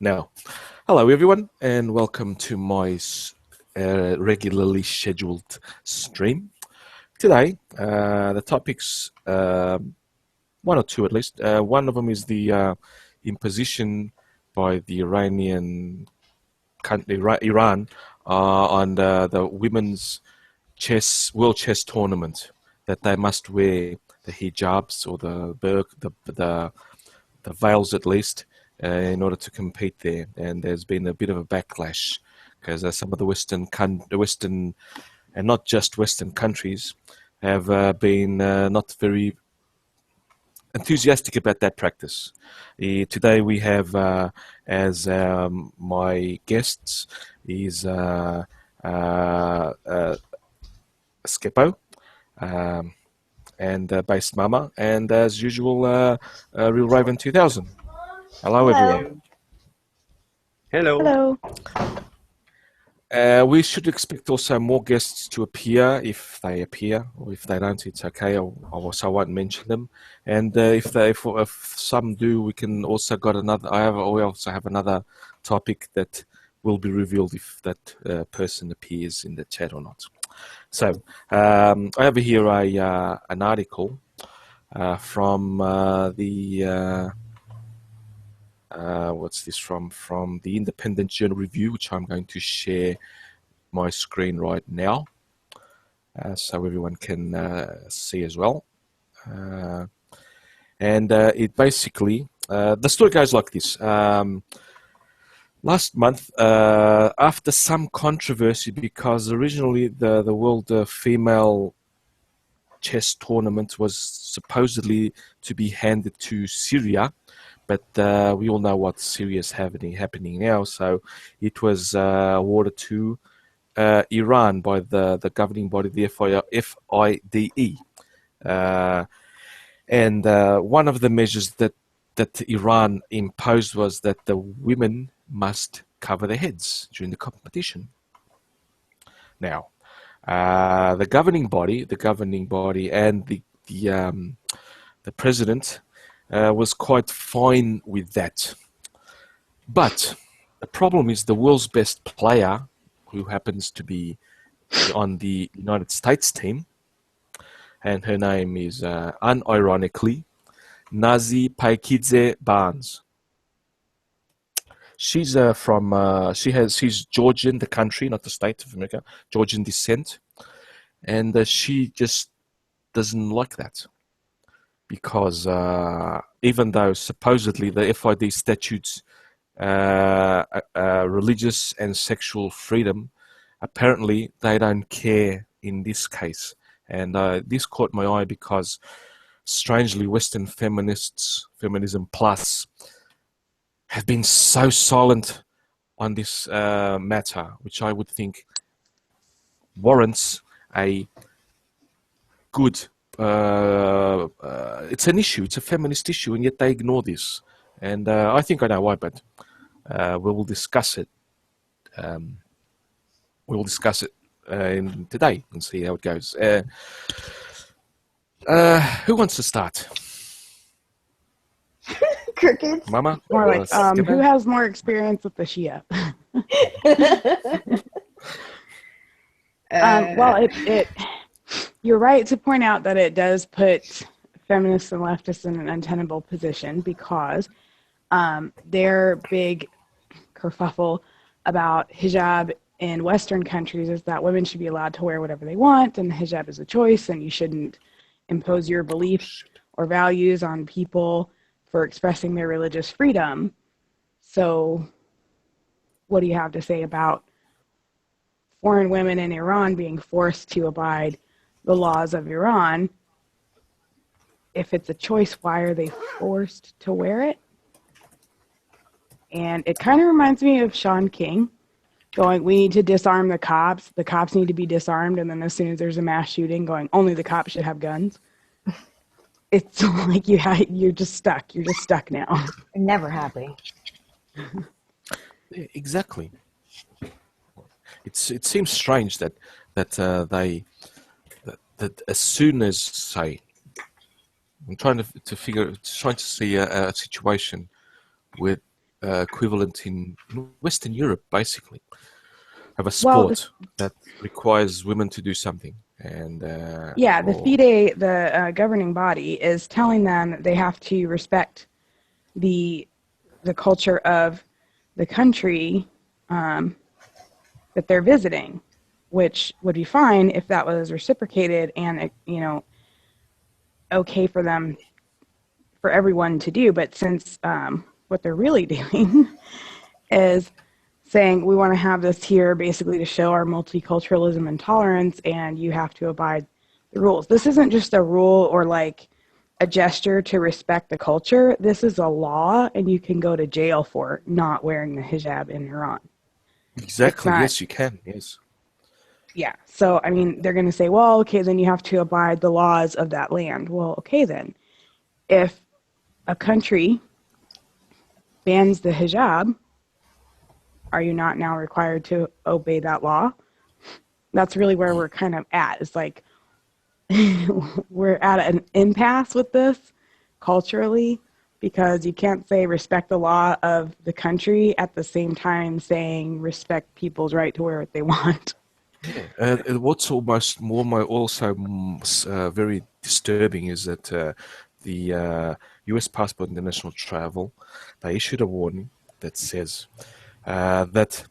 Now, hello everyone, and welcome to my regularly scheduled stream. Today, the topics, one or two at least. One of them is the imposition by the Iranian country, Iran, on the women's world chess tournament, that they must wear the hijabs or the veils at least, in order to compete there. And there's been a bit of a backlash because some of the Western and not just Western countries have been not very enthusiastic about that practice. Today we have as my guests is Skepo, and Based Mama, and as usual, Real Raven 2000. Hello, everyone. Hello. We should expect also more guests to appear. If they appear, or if they don't, it's okay. I won't mention them. And if some do, we can also got another. We also have another topic that will be revealed if that person appears in the chat or not. So I have here an article from the. What's this from? From the Independent Journal Review, which I'm going to share my screen right now, so everyone can see as well. And it basically, the story goes like this. Last month, after some controversy, because originally the World Female Chess Tournament was supposedly to be handed to Syria, but we all know what Syria is happening now. So it was awarded to Iran by the governing body, the FIDE. And one of the measures that Iran imposed was that the women must cover their heads during the competition. Now, the governing body and the president was quite fine with that. But the problem is the world's best player, who happens to be on the United States team, and her name is, unironically, Nazi Paikidze Barnes. She's she's Georgian, the country, not the state of America, Georgian descent, and she just doesn't like that. Because even though supposedly the FID statutes religious and sexual freedom, apparently they don't care in this case. And this caught my eye because, strangely, Western feminists, Feminism Plus, have been so silent on this matter, which I would think warrants a good... it's an issue, it's a feminist issue, and yet they ignore this. And I think I know why, but we will discuss it. We will discuss it today and see how it goes. Who wants to start? Crickets. Mama? More like, who has more experience with the Shia? Well, you're right to point out that it does put feminists and leftists in an untenable position, because their big kerfuffle about hijab in Western countries is that women should be allowed to wear whatever they want, and hijab is a choice, and you shouldn't impose your beliefs or values on people for expressing their religious freedom. So what do you have to say about foreign women in Iran being forced to abide the laws of Iran? If it's a choice, why are they forced to wear it? And it kind of reminds me of Sean King going, we need to disarm the cops need to be disarmed, and then as soon as there's a mass shooting, going, only the cops should have guns. It's like you're just stuck now. Never happy. Exactly. It seems strange that as soon as, say, I'm trying to see a situation where equivalent in Western Europe, basically, of a Well, sport that requires women to do something. And yeah, the or, FIDE, the governing body, is telling them that they have to respect the culture of the country that they're visiting, which would be fine if that was reciprocated and, you know, okay for them, for everyone to do. But since what they're really doing is saying we want to have this here basically to show our multiculturalism and tolerance, and you have to abide the rules. This isn't just a rule or like a gesture to respect the culture. This is a law, and you can go to jail for not wearing the hijab in Iran. exactly, not- yes, you can, yes. Yeah. So, I mean, they're going to say, well, okay, then you have to abide the laws of that land. Well, okay, then. If a country bans the hijab, are you not now required to obey that law? That's really where we're kind of at. It's like we're at an impasse with this culturally, because you can't say respect the law of the country at the same time saying respect people's right to wear what they want. Yeah, and what's almost also very disturbing is that the U.S. Passport International Travel, they issued a warning that says that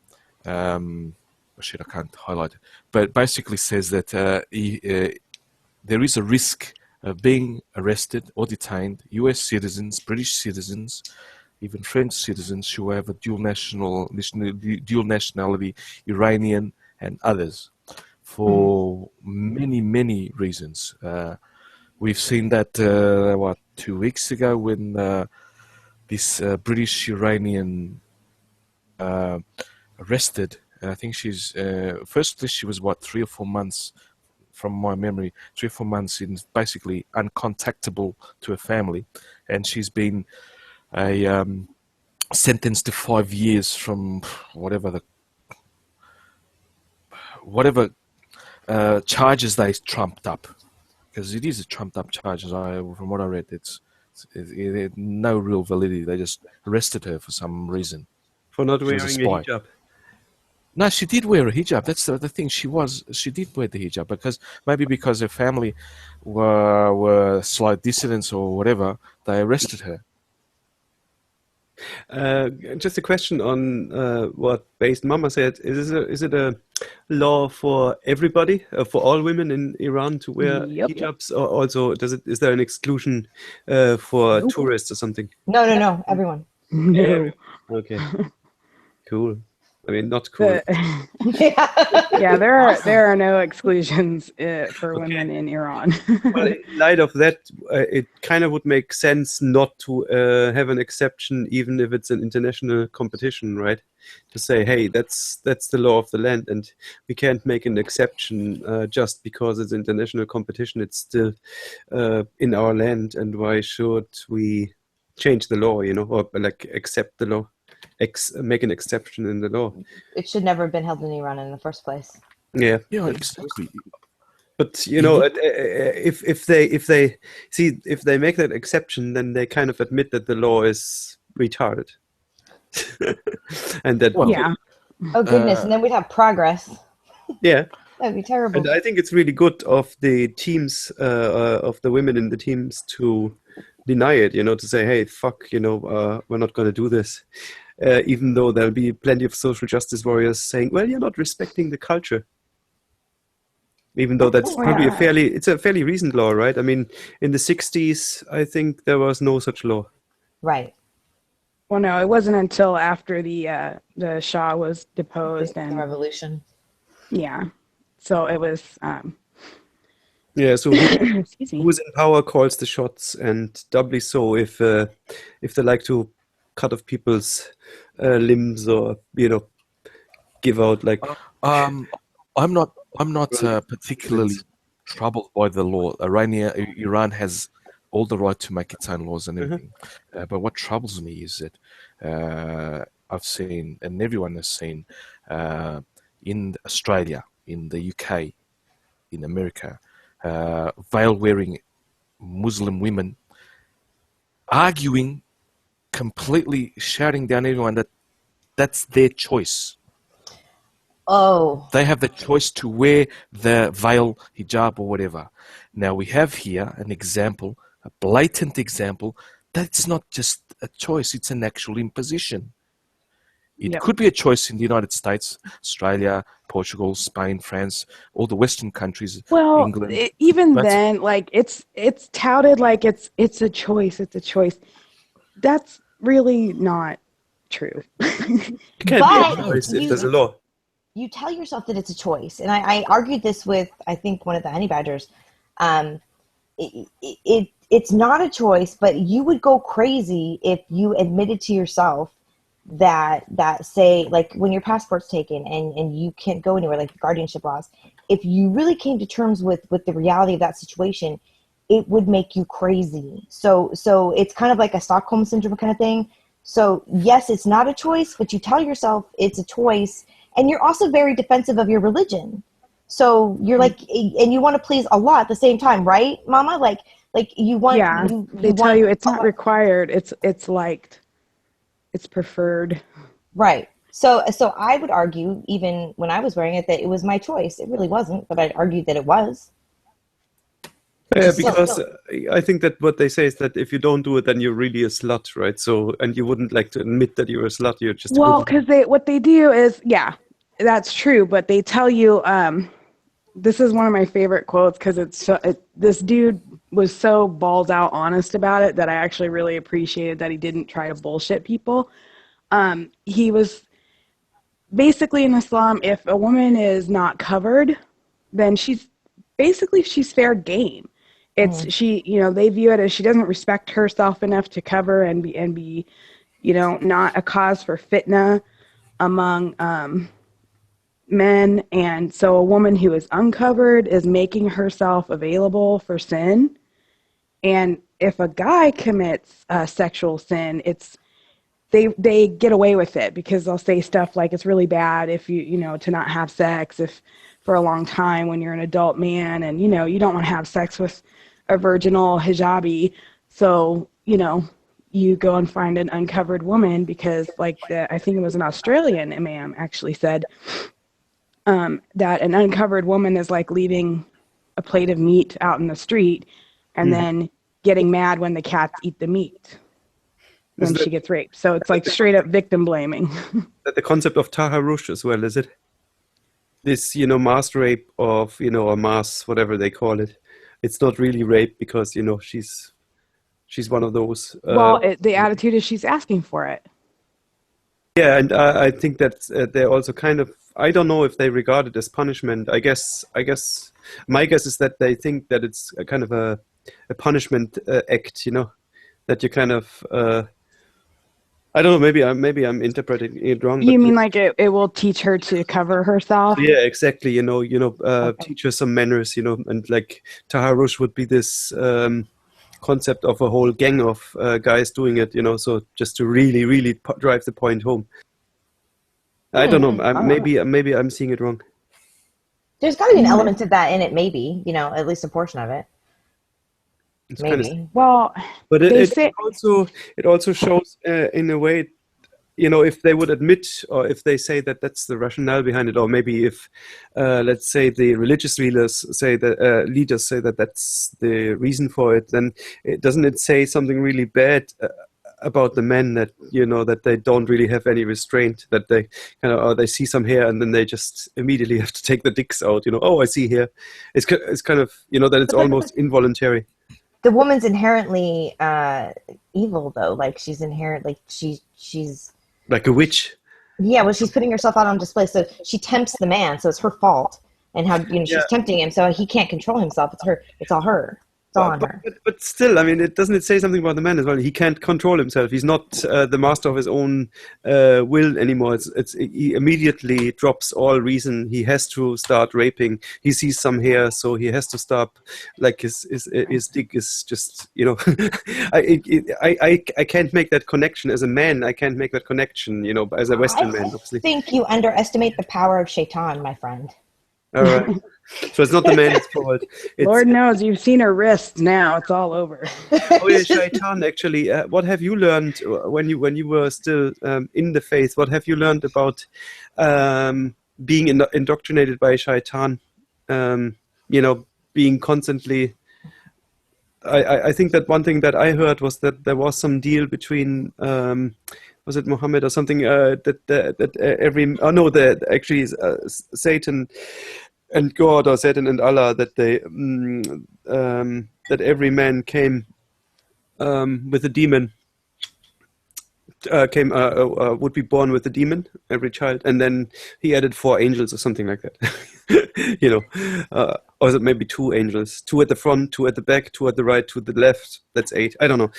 shit, I can't highlight it, but basically says that there is a risk of being arrested or detained U.S. citizens, British citizens, even French citizens who have a dual nationality, Iranian and others, for many, many reasons. We've seen that, 2 weeks ago when this British Iranian arrested, I think she's, firstly she was 3 or 4 months, from my memory, 3 or 4 months in basically uncontactable to her family, and she's been sentenced to 5 years from whatever charges they trumped up, because it is a trumped up charges. From what I read, it no real validity. They just arrested her for some reason. For not She was a wearing a spy. hijab. No, she did wear a hijab. That's the thing. She did wear the hijab because her family were slight dissidents or whatever. They arrested her. Just a question on what Based Mama said. Is it a law for everybody, for all women in Iran to wear Yep. hijabs, or also is there an exclusion for Nope. tourists or something? No, everyone. No. Okay, cool. I mean, not cool. Yeah, there are no exclusions for women in Iran. Well, in light of that, it kind of would make sense not to have an exception, even if it's an international competition, right? To say, hey, that's the law of the land, and we can't make an exception just because it's international competition. It's still in our land, and why should we change the law, or like accept the law, make an exception in the law? It should never have been held in Iran in the first place. Yeah. Yeah, exactly. But if they make that exception, then they kind of admit that the law is retarded, and that Yeah. Oh goodness, and then we'd have progress. yeah. That'd be terrible. And I think it's really good of the teams, of the women in the teams, to deny it. To say, hey, fuck, we're not going to do this, even though there'll be plenty of social justice warriors saying, well, you're not respecting the culture. Even though that's probably it's a fairly recent law, right? I mean, in the 60s, I think there was no such law. Right. Well, no, it wasn't until after the Shah was deposed The and revolution. yeah, so it was. Yeah. So Excuse me. who's in power calls the shots, and doubly so if they like to cut off people's limbs, or give out like. I'm not particularly troubled by the law. Iran has all the right to make its own laws and everything. But what troubles me is that I've seen, and everyone has seen, in Australia, in the UK, in America, veil-wearing Muslim women arguing completely shouting down everyone that that's their choice. Oh, They have the choice to wear the veil, hijab, or whatever. Now we have here an example, a blatant example, that's not just a choice, it's an actual imposition. It Yep. could be a choice in the United States, Australia, Portugal, Spain, France, all the Western countries, Well, England. even That's- then, like it's touted like it's a choice. It's a choice. That's really not true. It can't But be a choice if you- there's a law. you tell yourself that it's a choice. And I argued this with, I think, one of the honey badgers. It's not a choice, but you would go crazy if you admitted to yourself that say, like when your passport's taken and you can't go anywhere, like the guardianship laws, if you really came to terms with the reality of that situation, it would make you crazy. So it's kind of like a Stockholm syndrome kind of thing. So yes, it's not a choice, but you tell yourself it's a choice, and you're also very defensive of your religion. So you're like, and you want to please Allah at the same time, right, Mama? Like you want. Yeah, they tell you it's not required. It's liked. It's preferred. Right. So I would argue, even when I was wearing it, that it was my choice. It really wasn't, but I argued that it was. Yeah, So- because I think that what they say is that if you don't do it, then you're really a slut, right? So, and you wouldn't like to admit that you're a slut. You're just a Well, good- because what they do is, yeah, that's true. But they tell you, this is one of my favorite quotes because this dude was so balls out honest about it that I actually really appreciated that he didn't try to bullshit people. He was basically in Islam, if a woman is not covered, then she's fair game. It's they view it as she doesn't respect herself enough to cover and be not a cause for fitna among men. And so a woman who is uncovered is making herself available for sin. And if a guy commits sexual sin, they get away with it because they'll say stuff like it's really bad if to not have sex if for a long time when you're an adult man, and you don't want to have sex with a virginal hijabi, so you go and find an uncovered woman because I think it was an Australian imam actually said that an uncovered woman is like leaving a plate of meat out in the street and then getting mad when the cats eat the meat when she gets raped. So it's like straight up victim blaming. that the concept of taharush as well, is it? This, mass rape of, or mass, whatever they call it. It's not really rape because, she's one of those. Well, the attitude is she's asking for it. Yeah, and I think that they're also kind of, I don't know if they regard it as punishment. I guess my guess is that they think that it's a kind of a punishment act, that you kind of, I don't know, maybe I'm interpreting it wrong. You but mean like it will teach her to cover herself? yeah, exactly. Teach her some manners, and like Taharush would be this concept of a whole gang of guys doing it, so just to really, really drive the point home. I don't know. Maybe I'm seeing it wrong. There's got to be an element of that in it, maybe, at least a portion of it. It's Maybe. kind of, Well, but they it say also shows in a way, if they would admit or if they say that that's the rationale behind it, or maybe if let's say the religious leaders say that that's the reason for it, then doesn't it say something really bad about the men, that that they don't really have any restraint, that they kind of, or they see some hair and then they just immediately have to take the dicks out, I see hair. It's kind of that it's almost involuntary. The woman's inherently evil, though. Like she's inherently she's Like a witch. Yeah, well, she's putting herself out on display, so she tempts the man. So it's her fault, and how she's tempting him, so he can't control himself. It's her. It's all her. It's all on her. But still, I mean, it say something about the man as well. He can't control himself. He's not the master of his own will anymore. He immediately drops all reason. He has to start raping. He sees some hair, so he has to stop. Like his dick is just, I can't make that connection as a man. I can't make that connection, as a Western man. Obviously. I think you underestimate the power of Shaitan, my friend. All right. So it's not the man's fault. Lord knows you've seen her wrists now. It's all over. Oh yeah, Shaitan. Actually, what have you learned when you were still in the faith? What have you learned about being indoctrinated by Shaitan? Being constantly. I think that one thing that I heard was that there was some deal between was it Muhammad or something actually Satan and God, or Satan and Allah, that they that every man came with a demon, would be born with a demon, every child, and then he added 4 angels or something like that. Or is it maybe 2 angels, 2 at the front, 2 at the back, 2 at the right, 2 at the left? That's 8. I don't know.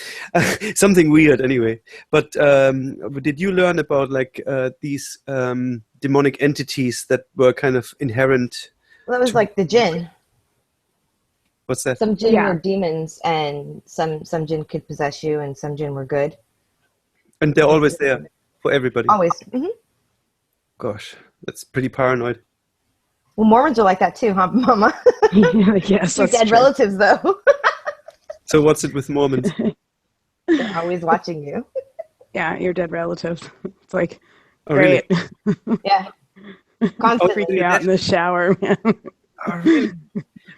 Something weird anyway. But did you learn about like these demonic entities that were kind of inherent? Well, that was like the jinn. What's that? Some jinn were demons, and some jinn could possess you, and some jinn were good. And they're always there for everybody. Always. Mm-hmm. Gosh, that's pretty paranoid. Well, Mormons are like that too, huh, Mama? Yes, Your dead relatives, though. So what's it with Mormons? They're always watching you. Yeah, your dead relatives. It's like, Oh, great. really? Yeah. Freak Constantly. me out in the shower, man. Oh, really?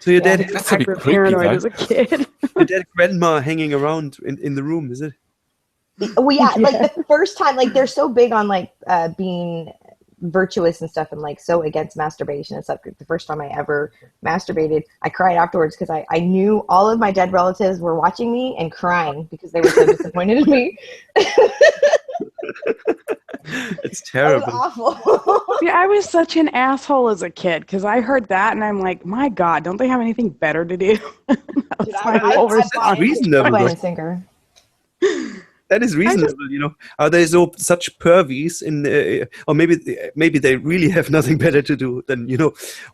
So your dead, That's a bit Hyper creepy, paranoid though. as a kid. your dead grandma hanging around in the room, is it? Well, yeah, like the first time, like they're so big on like being virtuous and stuff, and like so against masturbation and stuff. The first time I ever masturbated, I cried afterwards because I knew all of my dead relatives were watching me and crying because they were so disappointed in me. It's terrible. That was awful. See, I was such an asshole as a kid because I heard that and I'm like, my God, don't they have anything better to do? That was Dude, my whole response. reasonable. Bryan Singer. That is reasonable, Are there such pervies in, or maybe they really have nothing better to do than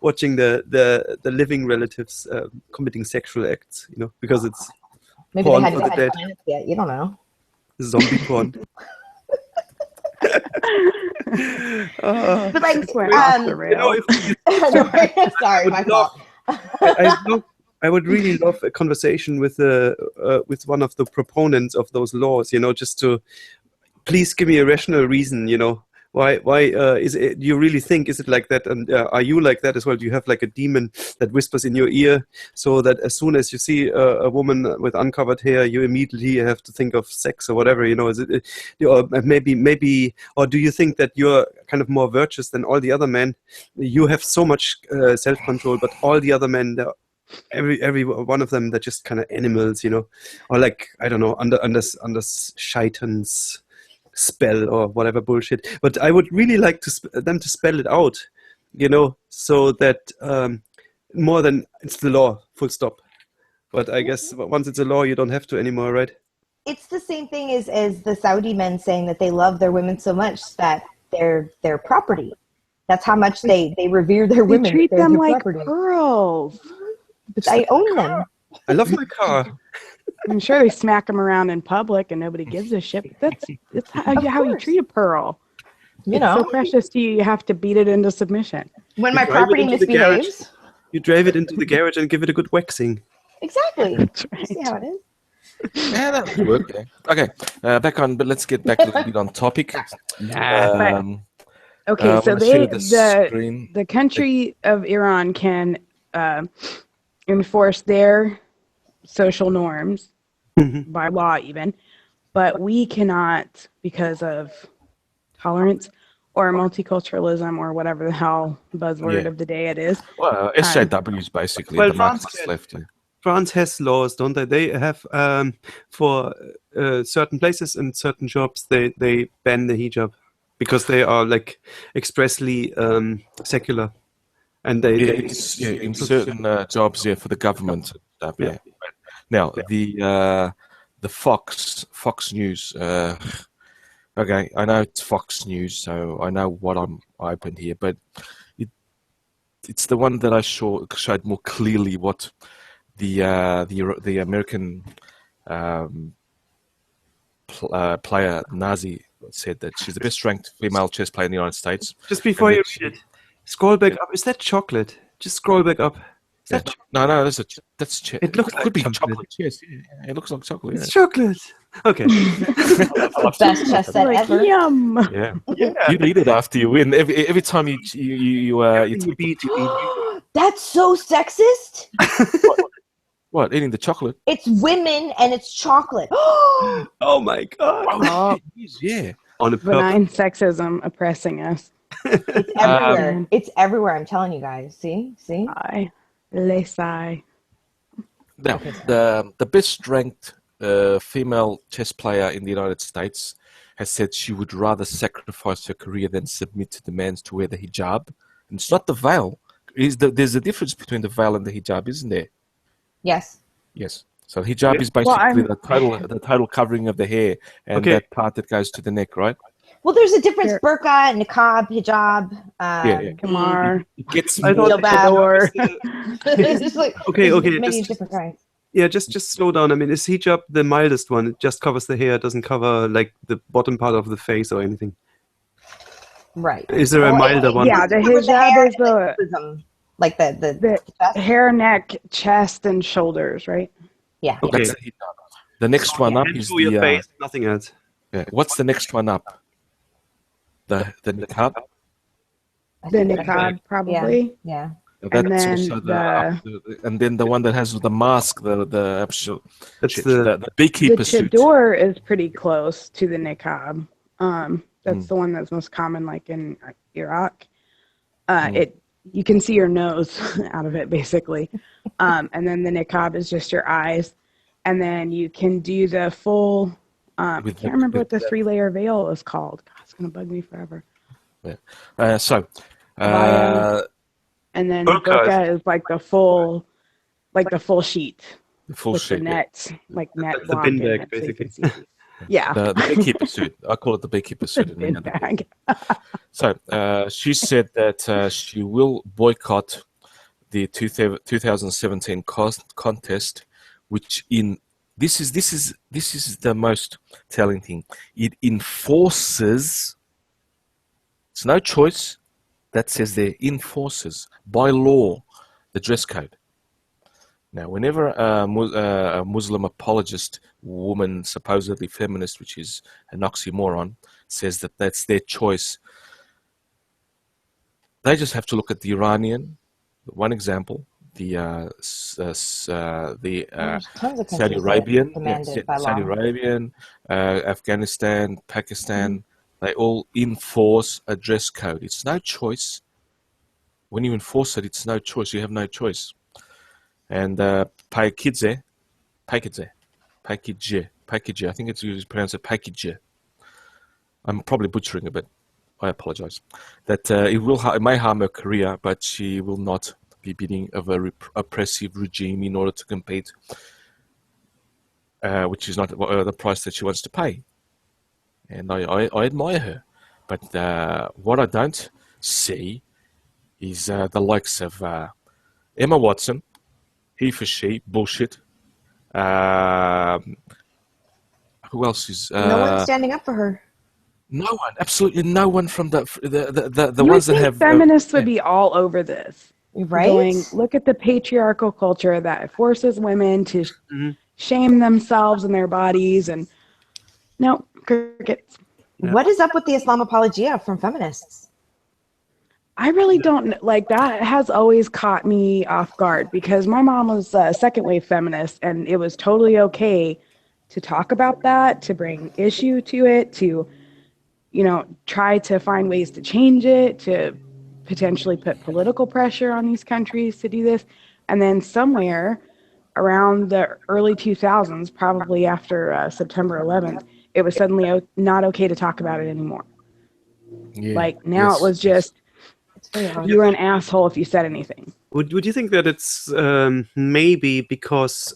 watching the living relatives committing sexual acts, because it's Maybe they porn hadn't for the had dead, planets yet. You don't know. zombie porn. But like, Went off the rails. sorry, my fault. I would really love a conversation with one of the proponents of those laws, just to please give me a rational reason, why is it, do you really think, is it like that? And are you like that as well? Do you have like a demon that whispers in your ear so that as soon as you see a woman with uncovered hair, you immediately have to think of sex or whatever, is it, or maybe, or do you think that you're kind of more virtuous than all the other men? You have so much self-control, but all the other men, every one of them, they're just kind of animals, or like, I don't know, under Shaitan's spell or whatever bullshit. But I would really like them to spell it out, so that more than it's the law, full stop. But I guess once it's a law, you don't have to anymore, right? It's the same thing as the Saudi men saying that they love their women so much that they're their property. That's how much they revere their women. They treat They're them their like property. pearls. But I own them. I love my car. I'm sure they smack them around in public and nobody gives a shit. But that's how you treat a pearl. It's so precious to you, you have to beat it into submission. When my drive it property into the misbehaves. You drive it into the garage and give it a good waxing. Exactly. That's You right. see how it is? Yeah, that would work. Yeah. Okay, back on, but let's get back a little bit on topic. Okay, I so wanna share the screen. the country of Iran can enforce their social norms by law even, but we cannot because of tolerance or multiculturalism or whatever the hell buzzword of the day it is. Well, SJW is basically Well, the France Marxist can. left. Yeah. France has laws, don't they? They have for certain places and certain jobs, they ban the hijab because they are like expressly secular, and they in certain jobs here for the government. Yeah. Now the Fox News. Okay, I know it's Fox News, so I know what I'm opened here, but it's the one that I showed more clearly what the American player Nazi said, that she's the best ranked female chess player in the United States. Just before you read it, scroll back up. Is that chocolate? Just scroll back up. Is Yeah. that No, that's It looks could be like chocolate. chocolate. Yes, yeah, it looks like chocolate. It's chocolate. Okay. The best chess set Like, ever. yum. Yeah, Yeah. you'd eat it after you win. Every time you You take beat. That's so sexist. what eating the chocolate. It's women and it's chocolate. Oh my god. Oh. Shit, it is, yeah. On a purpose. Benign sexism oppressing us. It's everywhere. It's everywhere. I'm telling you guys. See? I les I. Now, Okay, sorry. the best ranked female chess player in the United States has said she would rather sacrifice her career than submit to demands to wear the hijab. And it's not the veil. There's a difference between the veil and the hijab, isn't there? Yes. Yes. So hijab Yeah. is basically Well, the total covering of the hair and Okay. that part that goes to the neck, right? Well, there's a difference. Sure. Burqa, niqab, hijab. Yeah. Kamar. It gets I more. thought Door. It's just like Okay, there's okay, many just- different kinds. Yeah, just slow down. I mean, is hijab the mildest one? It just covers the hair, it doesn't cover like the bottom part of the face or anything. Right. Is there a milder one? Yeah, the Covers the hijab hair is and the bosom, like the the chest. hair, neck, chest, and shoulders, right? Yeah. Okay. That's the hijab. The next one up And is show your the. face, nothing else. What's the next one up? The niqab. I The think that's niqab, right. probably. Yeah. That's then also and then the one that has the mask, the absolute That's the The beekeeper suit. chador is pretty close to the niqab. That's the one that's most common, like in Iraq. You can see your nose out of it, basically. And then the niqab is just your eyes. And then you can do the full, I With can't remember what the the- 3-layer veil is called. God, it's going to bug me forever. And then Burqa burqa is like the full sheet the full with suit. the net, like net That's the block bin in bag, it, so you can basically. see. Yeah. The beekeeper suit. I call it the beekeeper suit. Bin bag. So she said that she will boycott the 2017 contest, which this is the most telling thing. It enforces. It's no choice. That says there enforces by law the dress code. Now, whenever a Muslim apologist woman, supposedly feminist, which is an oxymoron, says that that's their choice, they just have to look at the Iranian, one example, the There's tons of Saudi countries that Arabian, demand it by Saudi law. Arabian, Afghanistan, Pakistan. They all enforce a dress code. It's no choice. When you enforce it, it's no choice. You have no choice. And package, I think it's usually pronounced a package. I'm probably butchering a bit. I apologize. That it may harm her career, but she will not be beating of a oppressive regime in order to compete, which is not the price that she wants to pay. And I admire her. But what I don't see is the likes of Emma Watson, he for she, bullshit. Who else is? No one's standing up for her. No one, absolutely no one from the You would ones that think have feminists would be all over this. Right? Going, look at the patriarchal culture that forces women to Mhm. shame themselves and their bodies, and no crickets. Yeah. What is up with the Islam apologia from feminists? I really don't like that. Has always caught me off guard because my mom was a second wave feminist, and it was totally okay to talk about that, to bring issue to it, to try to find ways to change it, to potentially put political pressure on these countries to do this. And then somewhere around the early 2000s, probably after September 11th, it was suddenly not okay to talk about it anymore. Yeah, Like now yes, it was just, It's very hard. you were an asshole if you said anything. Would you think that it's maybe because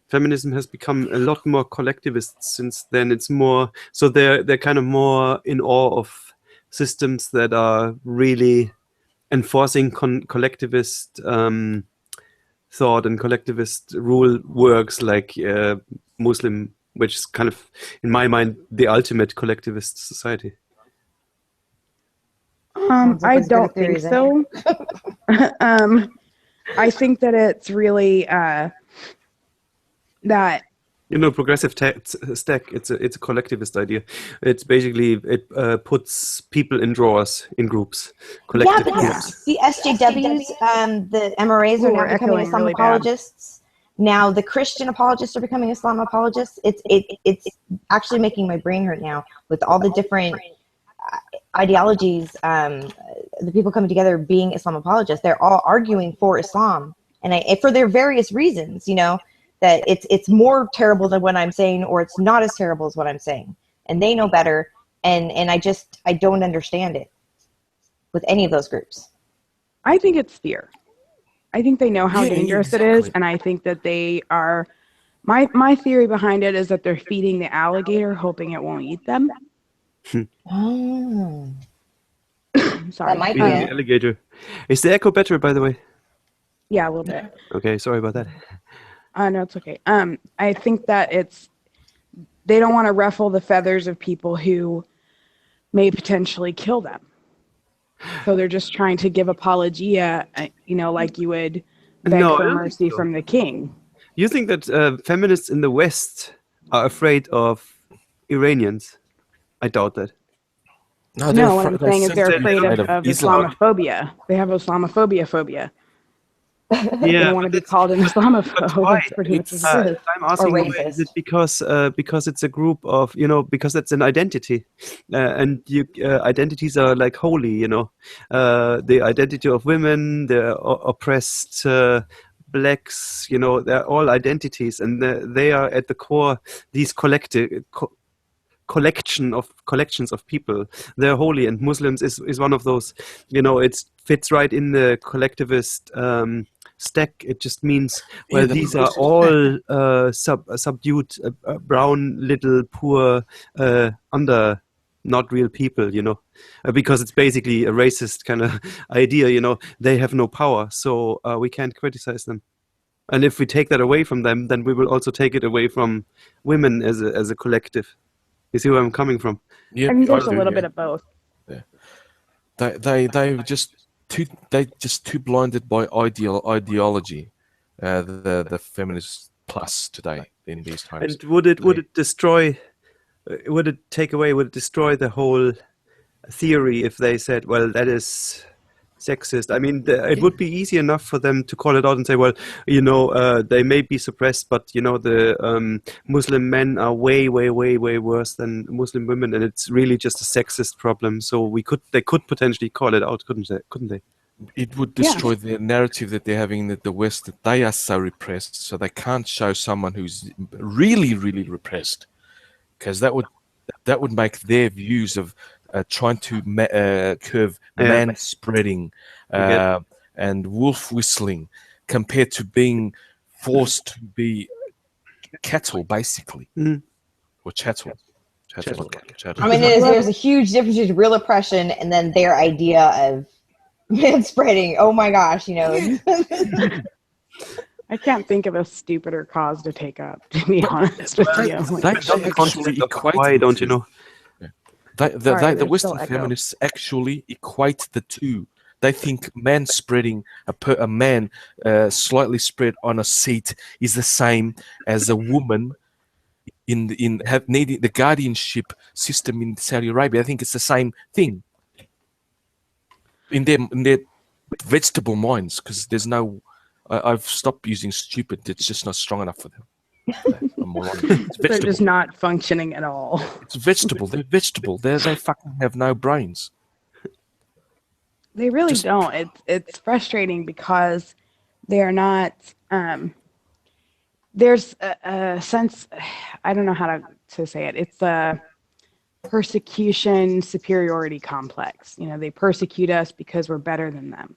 feminism has become a lot more collectivist since then? It's more so they're kind of more in awe of systems that are really enforcing collectivist thought and collectivist rule works, like Muslim, which is kind of, in my mind, the ultimate collectivist society. Sounds like I as good a don't theory think as so. I think that it's really that You know, progressive stack. It's a collectivist idea. It's basically it puts people in drawers in groups, collective but groups. the SJWs, the MRAs are Ooh, now we're becoming echoing Islam really bad. apologists. Now the Christian apologists are becoming Islam apologists. It's actually making my brain hurt now with all the different ideologies. The people coming together being Islam apologists, they're all arguing for Islam, and for their various reasons. You know that it's more terrible than what I'm saying, or it's not as terrible as what I'm saying, and they know better. And I don't understand it with any of those groups. I think it's fear. I think they know how Yeah, dangerous it exactly. is, and I think that they are. My theory behind it is that they're feeding the alligator, hoping it won't eat them. Oh, Sorry. that might be Feeding it. the alligator. Is the echo better, by the way? Yeah, a little bit. Okay, sorry about that. No, it's okay. I think that they don't want to ruffle the feathers of people who may potentially kill them. So they're just trying to give apologia, like you would beg No, I for don't mercy think so. from the king. You think that feminists in the West are afraid of Iranians? I doubt that. No, what I'm saying is they're afraid of Islam. Islamophobia. They have Islamophobia phobia. They Yeah, don't want to be called an Islamophobe. why? That's pretty much what It's- it is. I'm asking, Or why is it racist. because it's a group of, because it's an identity, and identities are like holy, the identity of women, the oppressed blacks, they're all identities, and they are at the core these collections of people. They're holy, and Muslims is one of those. It fits right in the collectivist stack. It just means, well, Yeah, the these are progressive all subdued, brown, little, poor, under not real people, because it's basically a racist kind of idea. They have no power, so we can't criticize them. And if we take that away from them, then we will also take it away from women as a collective. You see where I'm coming from? Yeah, I think there's I a do, little yeah. bit of both. They just too blinded by ideology. The feminist plus today in these times. And would it destroy? Would it take away? Would it destroy the whole theory if they said, "Well, that is sexist"? I mean, it would be easy enough for them to call it out and say, "Well, they may be suppressed, but the Muslim men are way, way, way, way worse than Muslim women, and it's really just a sexist problem." So they could potentially call it out, couldn't they? It would destroy the narrative that they're having in the West, that they are so repressed, so they can't show someone who's really, really repressed, because that would make their views of trying to curve man spreading and wolf whistling compared to being forced to be cattle, basically, or chattel. I mean, there's a huge difference between real oppression and then their idea of man spreading. Oh my gosh, I can't think of a stupider cause to take up, to be honest with you. They actually equate. Why don't you know? The Western feminists actually equate the two. They think man spreading a man slightly spread on a seat is the same as a woman needing the guardianship system in Saudi Arabia. I think it's the same thing in their vegetable minds, because there's no. I've stopped using stupid. It's just not strong enough for them. They're just not functioning at all. It's vegetable. They're vegetable. They fucking have no brains. They really don't. It's frustrating because they're not. There's a sense. I don't know how to say it. It's a persecution superiority complex. They persecute us because we're better than them.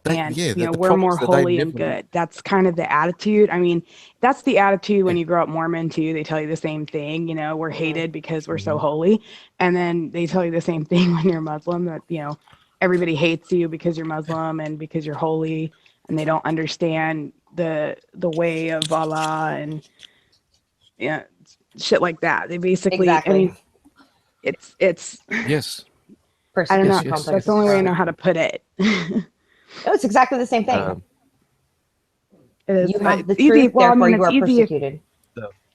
We're more holy and good. That's kind of the attitude. I mean, that's the attitude when you grow up Mormon too. They tell you the same thing. We're hated because we're so holy, and then they tell you the same thing when you're Muslim, that everybody hates you because you're Muslim and because you're holy, and they don't understand the way of Allah and shit like that. They basically, exactly. I mean, it's yes. I don't know. Persecution yes, complex. That's the only way I know how to put it. No, it's exactly the same thing. It is, You have the it's easy. truth, Well, I therefore mean, you it's are easy. persecuted.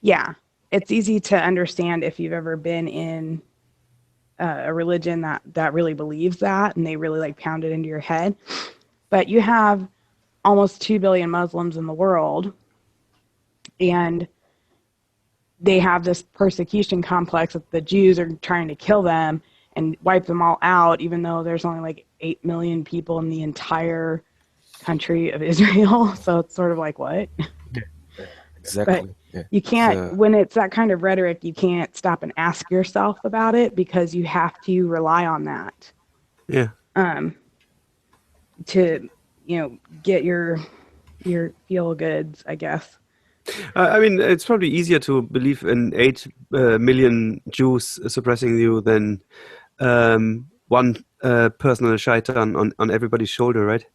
Yeah, it's easy to understand if you've ever been in a religion that really believes that, and they really like pound it into your head. But you have almost 2 billion Muslims in the world, and they have this persecution complex that the Jews are trying to kill them and wipe them all out, even though there's only like 8 million people in the entire country of Israel. So it's sort of like, what? exactly. Yeah. You can't, when it's that kind of rhetoric, you can't stop and ask yourself about it, because you have to rely on that Yeah. to, get your feel goods, I guess. I mean, it's probably easier to believe in 8 million Jews suppressing you than one personal shaitan on everybody's shoulder, right?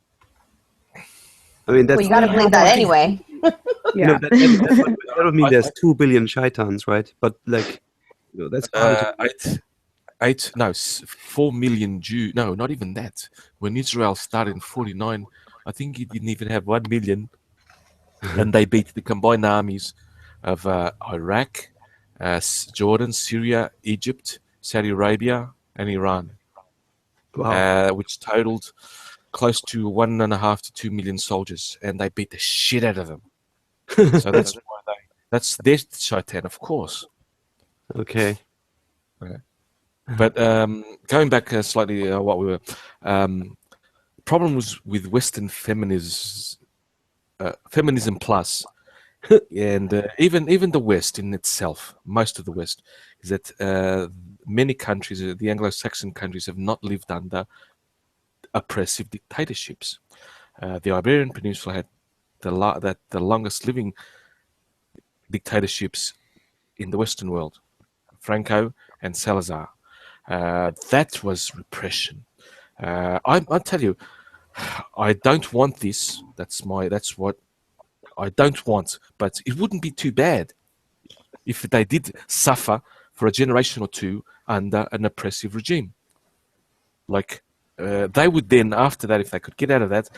I mean, that's Well, you got to believe that anyway. Yeah. that would mean there's 2 billion shaitans, right? But like, that's harder to 4 million Jews. No, not even that. When Israel started in 49, I think it didn't even have 1 million. And they beat the combined armies of Iraq, Jordan, Syria, Egypt, Saudi Arabia, and Iran, Wow. which totaled close to 1.5 to 2 million soldiers, and they beat the shit out of them. So that's why that's their shaitan, of course. Okay. But going back slightly, what we were problem was with Western feminism plus, and even the West in itself, most of the West, is that many countries, the Anglo-Saxon countries, have not lived under oppressive dictatorships. The Iberian Peninsula had the longest living dictatorships in the Western world, Franco and Salazar. That was repression. I'll tell you, I don't want this. That's what I don't want. But it wouldn't be too bad if they did suffer for a generation or two under an oppressive regime. Like they would then, after that, if they could get out of that,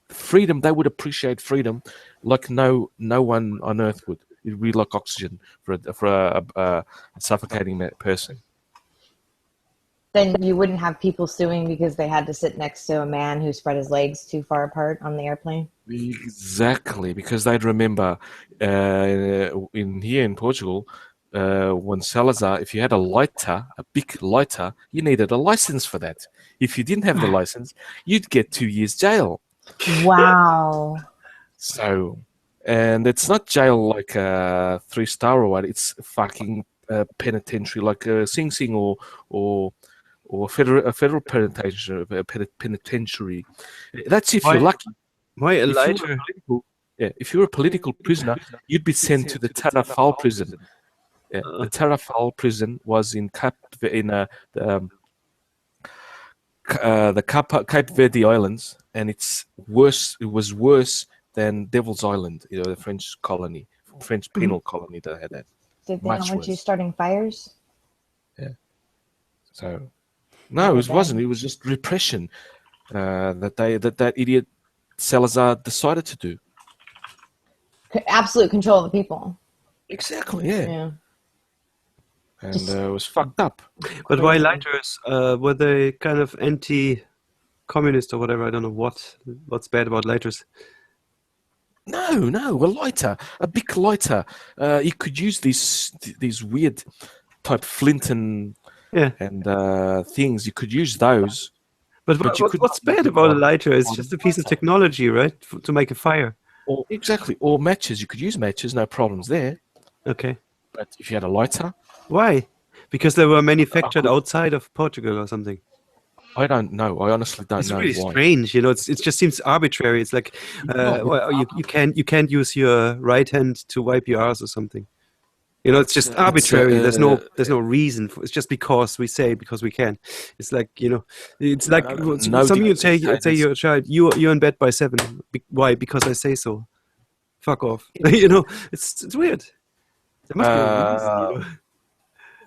freedom, they would appreciate freedom like no one on earth would. It would be like oxygen for a suffocating person. Then you wouldn't have people suing because they had to sit next to a man who spread his legs too far apart on the airplane. Exactly, because they'd remember in Portugal, when Salazar, if you had a big lighter, you needed a license for that. If you didn't have the license, you'd get 2 years jail. Wow. So, and it's not jail like a 3-star or what. It's fucking penitentiary, like Sing Sing or a federal penitentiary. That's if you're lucky. Why a lighter? If you're a political prisoner, you'd be sent to the Tarrafal prison. Yeah, the Tarrafal prison was in the Cape Verde Islands, and it's worse. It was worse than Devil's Island, the French colony, French penal colony that had that. Did they Much not want you worse. starting fires? Yeah. So, no, it wasn't. It was just repression that idiot Salazar decided to do. Absolute control of the people. Exactly. Yeah. Yeah. And it was fucked up. But why lighters? Were they kind of anti-communist or whatever? I don't know what's bad about lighters. No, a lighter, a big lighter. You could use these weird type flint and things. You could use those. But what's bad about a lighter? It's just a piece of technology, right? To make a fire. Or matches. You could use matches, no problems there. Okay. But if you had a lighter, why? Because they were manufactured outside of Portugal or something. I don't know. I honestly don't know. It's really why. strange, it just seems arbitrary. It's like you can't use your right hand to wipe your ass or something. It's just arbitrary. There's no reason for. It's just because we can. It's like it's like something you say you're a child. You're in bed by 7. Why? Because I say so. Fuck off. It's weird. There must be a reason.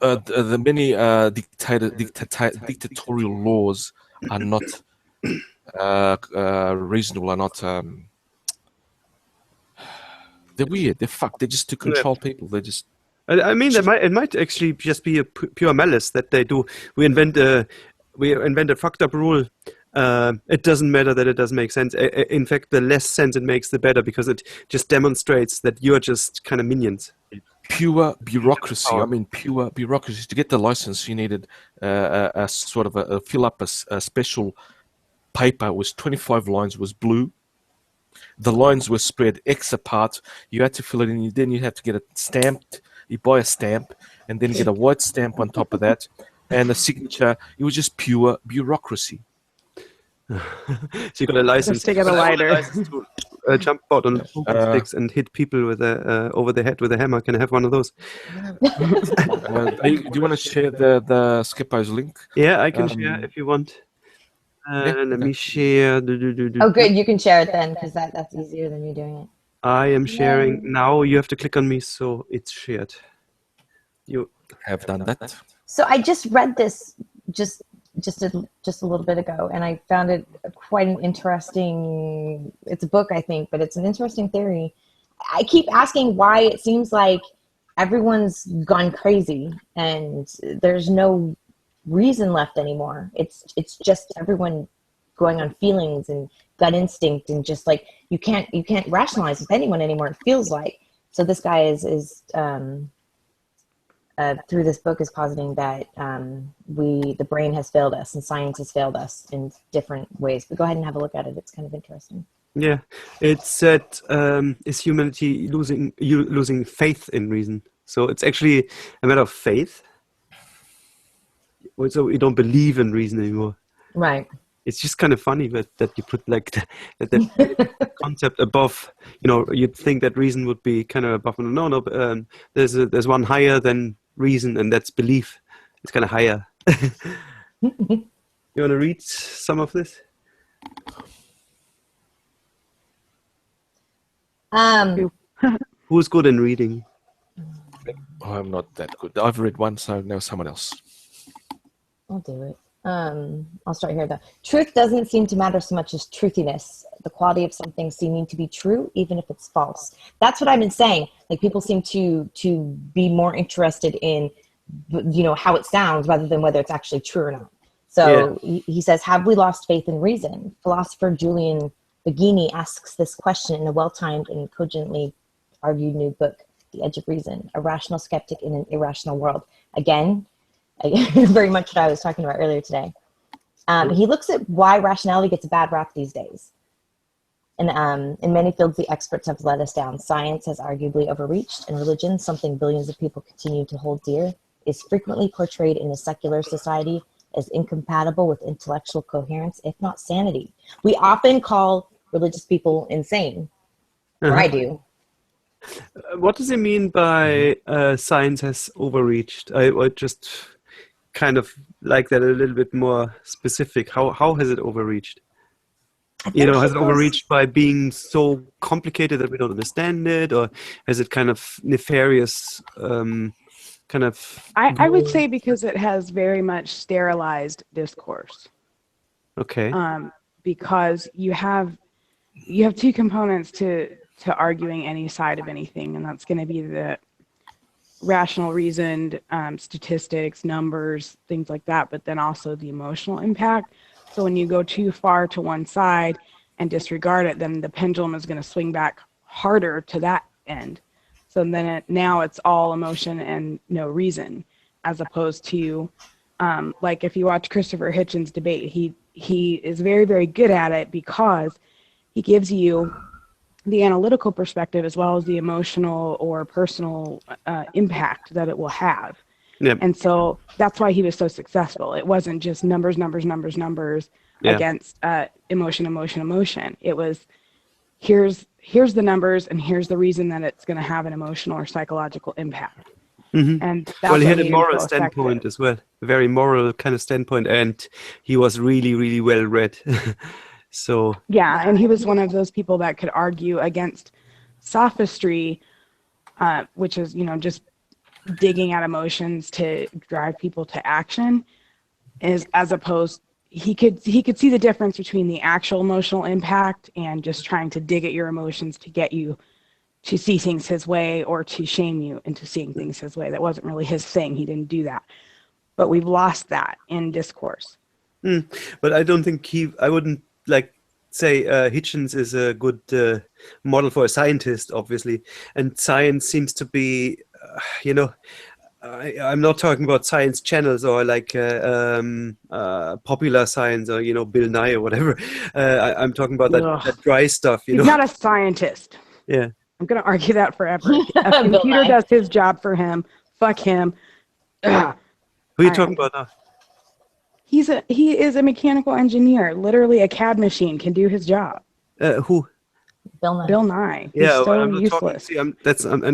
the many dictatorial laws are not reasonable, are not. They're weird. They're fucked. They're just to control people. They're just. I mean, it might actually just be a pure malice that they do. We invent a fucked up rule. It doesn't matter that it doesn't make sense. In fact, the less sense it makes, the better, because it just demonstrates that you're just kind of minions. Pure bureaucracy. I mean, pure bureaucracy. To get the license, you needed a sort of a fill up a special paper. It was 25 lines. Was blue. The lines were spread X apart. You had to fill it in. Then you had to get it stamped. You buy a stamp and then get a white stamp on top of that and a signature. It was just pure bureaucracy. So you got a license. Just to get a lighter. To jump out on sticks and hit people with over the head with a hammer. Can I have one of those? Do you want to share the Skepo's link? Yeah, I can share if you want. Let me share. Oh, good. You can share it then, because that's easier than me doing it. I am sharing now. You have to click on me, so it's shared. You have done that. So I just read this just a little bit ago, and I found it quite an interesting. It's a book, I think, but it's an interesting theory. I keep asking why it seems like everyone's gone crazy, and there's no reason left anymore. It's just everyone going on feelings and gut instinct, and just like you can't rationalize with anyone anymore, it feels like. So this guy is through this book is positing that the brain has failed us and science has failed us in different ways. But go ahead and have a look at it. It's kind of interesting. Yeah, it said is humanity losing faith in reason? So it's actually a matter of faith. So we don't believe in reason anymore. Right. It's just kind of funny that you put like that concept above. You know, you'd think that reason would be kind of above. No. There's one higher than reason, and that's belief. It's kind of higher. You want to read some of this? Who's good in reading? I'm not that good. I've read one, so now someone else. I'll do it. I'll start here though. Truth doesn't seem to matter so much as truthiness, the quality of something seeming to be true, even if it's false. That's what I've been saying. Like, people seem to be more interested in, how it sounds rather than whether it's actually true or not. So he says, have we lost faith in reason? Philosopher Julian Baggini asks this question in a well-timed and cogently argued new book, The Edge of Reason, a rational skeptic in an irrational world. Again, very much what I was talking about earlier today. He looks at why rationality gets a bad rap these days. And in many fields, the experts have let us down. Science has arguably overreached, and religion, something billions of people continue to hold dear, is frequently portrayed in a secular society as incompatible with intellectual coherence, if not sanity. We often call religious people insane, or I do. What does he mean by science has overreached? I just kind of like that a little bit more specific. How has it overreached? Has it overreached by being so complicated that we don't understand it, or has it kind of nefarious I would say because it has very much sterilized discourse. Okay. Because you have two components to arguing any side of anything, and that's going to be the rational reasoned statistics, numbers, things like that, but then also the emotional impact. So when you go too far to one side and disregard it, then the pendulum is going to swing back harder to that end. So then now it's all emotion and no reason, as opposed to like if you watch Christopher Hitchens debate, he is very, very good at it because he gives you the analytical perspective as well as the emotional or personal impact that it will have. Yep. And so that's why he was so successful. It wasn't just numbers against emotion. It was here's the numbers and here's the reason that it's going to have an emotional or psychological impact. Mm-hmm. And that's he had a moral standpoint as well, a very moral kind of standpoint, and he was really, really well read. So yeah, and he was one of those people that could argue against sophistry, which is just digging at emotions to drive people to action, is as opposed he could see the difference between the actual emotional impact and just trying to dig at your emotions to get you to see things his way or to shame you into seeing things his way. That wasn't really his thing. He didn't do that. But we've lost that in discourse. But I don't think I wouldn't like say Hitchens is a good model for a scientist, obviously. And science seems to be, I'm not talking about science channels or like popular science or, Bill Nye or whatever. I'm talking about that dry stuff, He's not a scientist. Yeah. I'm going to argue that forever. A computer does his job for him. Fuck him. Ugh. Who are you talking about now? He is a mechanical engineer. Literally, a CAD machine can do his job. Who? Bill Nye. He's Yeah, so I'm not useless. and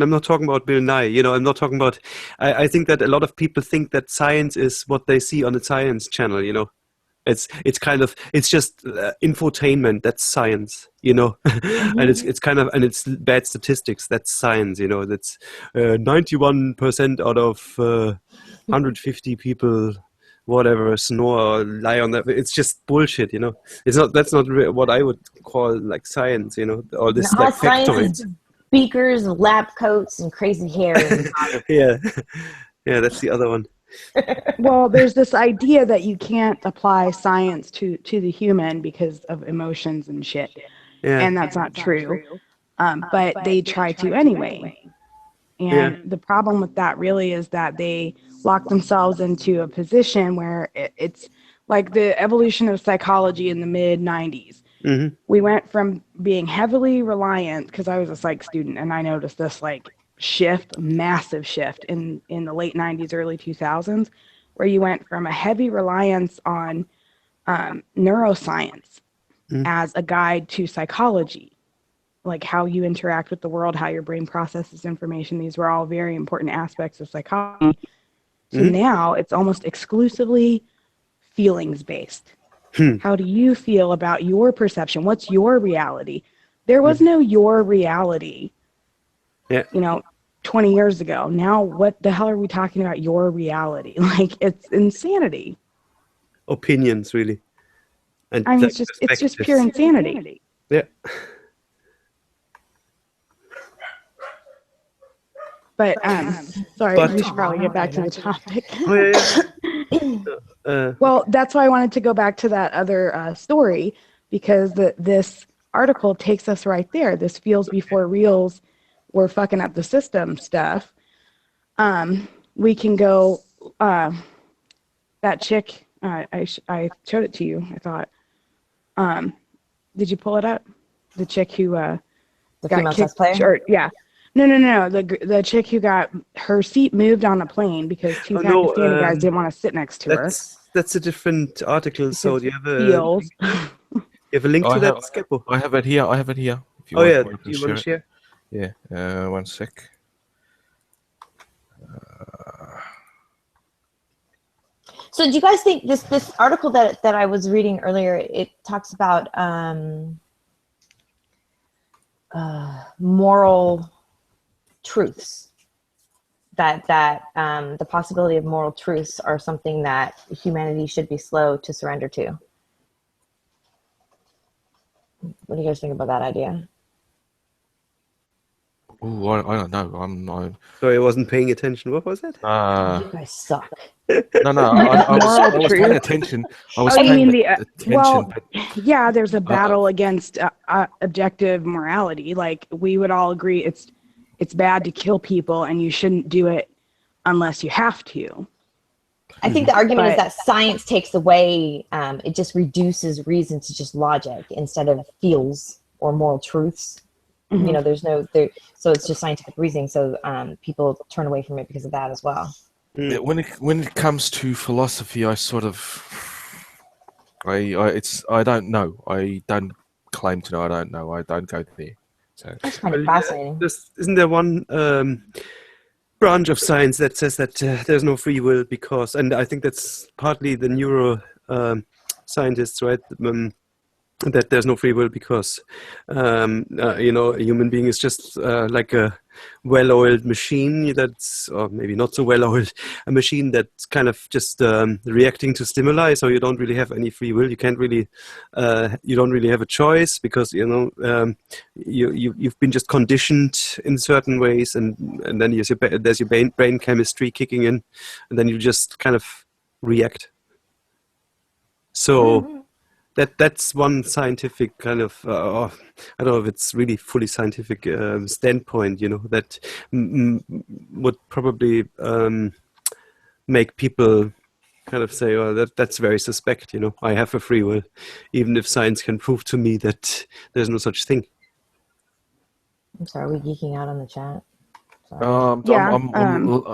I'm not talking about Bill Nye. I'm not talking about. I think that a lot of people think that science is what they see on the science channel. It's just infotainment. That's science. Mm-hmm. And it's kind of, and it's bad statistics. That's science. That's 91% out of 150 people. Whatever, snore or lie on that. It's just bullshit, That's not what I would call like science, All this like science is beakers, lab coats, and crazy hair. yeah, that's the other one. Well, there's this idea that you can't apply science to the human because of emotions and shit, and that's not true. But they try to anyway. And the problem with that really is that they lock themselves into a position where it's like the evolution of psychology in the mid-90s. Mm-hmm. We went from being heavily reliant, because I was a psych student and I noticed this like massive shift in the late 90s, early 2000s, where you went from a heavy reliance on neuroscience as a guide to psychology. Like how you interact with the world, how your brain processes information. These were all very important aspects of psychology. So now it's almost exclusively feelings-based. How do you feel about your perception? What's your reality? There was no your reality, 20 years ago. Now what the hell are we talking about your reality? Like, it's insanity. Opinions, really. And I mean, it's just pure insanity. Yeah. But sorry, we should probably get back to the topic. Well, that's why I wanted to go back to that other story, because this article takes us right there. This feels before reals were fucking up the system stuff. We can go. That chick. I showed it to you. I thought. Did you pull it up? The chick who the got female kicked. chess player? Yeah. No. The chick who got her seat moved on a plane because two Pakistani guys didn't want to sit next to her. That's a different article. So do you have feels. You have a link to that, Skepo? I have it here. If you do you want to share? Yeah. 1 sec. So do you guys think this article that I was reading earlier, it talks about moral truths, that the possibility of moral truths are something that humanity should be slow to surrender to? What do you guys think about that idea? Oh, I don't know. Sorry, I wasn't paying attention. What was it? You guys suck. No, I was paying attention. Yeah, there's a battle against objective morality. Like, we would all agree it's bad to kill people, and you shouldn't do it unless you have to. I think the argument is that science takes away, it just reduces reason to just logic instead of feels or moral truths. Mm-hmm. There's so it's just scientific reasoning. So people turn away from it because of that as well. When it comes to philosophy, I sort of, I don't know. I don't claim to know. I don't know. I don't go there. So that's kind of fascinating. Isn't there one branch of science that says that there's no free will because, and I think that's partly the neuro scientists, right? That there's no free will because, a human being is just like a well-oiled machine that's, or maybe not so well-oiled, a machine that's kind of just reacting to stimuli. So you don't really have any free will. You can't really, you don't really have a choice because you've been just conditioned in certain ways, and then there's your brain chemistry kicking in, and then you just kind of react. So that's one scientific kind of I don't know if it's really fully scientific standpoint, that would probably make people kind of say, "Oh, that's very suspect." I have a free will, even if science can prove to me that there's no such thing. I'm sorry, are we geeking out on the chat? I'm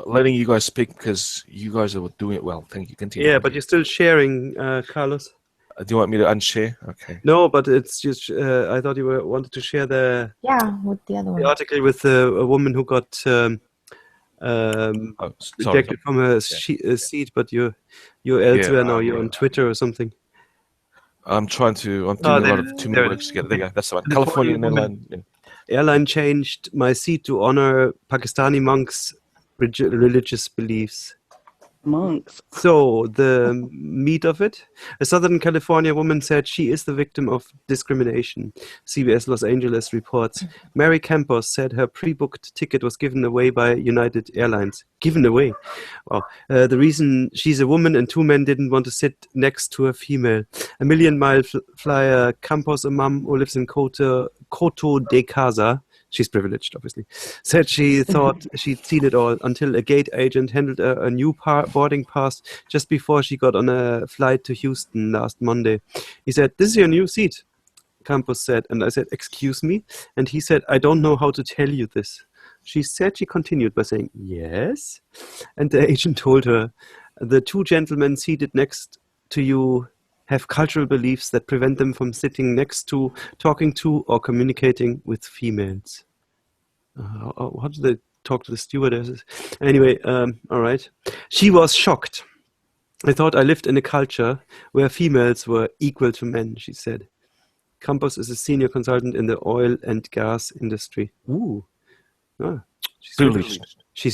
letting you guys speak because you guys are doing it well. Thank you. Continue. Yeah, but you're still sharing, Carlos. Do you want me to unshare? Okay. No, but it's just I thought you wanted to share with the other one. the article with a woman who got rejected from her seat, but you're elsewhere now. You're on Twitter or something. I'm doing a lot of two works together. There you go. That's the one. California and Airline changed my seat to honor Pakistani monks' religious beliefs. Monks. So the meat of it, a Southern California woman said she is the victim of discrimination. CBS Los Angeles reports. Mary Campos said her pre-booked ticket was given away by United Airlines. Given away. Wow. The reason she's a woman and two men didn't want to sit next to a female. A million-mile flyer Campos, a mom who lives in Coto de Casa, she's privileged, obviously, said she thought she'd seen it all until a gate agent handed her a new boarding pass just before she got on a flight to Houston last Monday. He said, "This is your new seat," Campos said, and I said, "Excuse me?" And he said, "I don't know how to tell you this." She said she continued by saying, "Yes?" And the agent told her, "The two gentlemen seated next to you have cultural beliefs that prevent them from sitting next to, talking to, or communicating with females." How do they talk to the stewardesses? Anyway, all right. She was shocked. "I thought I lived in a culture where females were equal to men," she said. Campos is a senior consultant in the oil and gas industry. Ooh. Ah, she's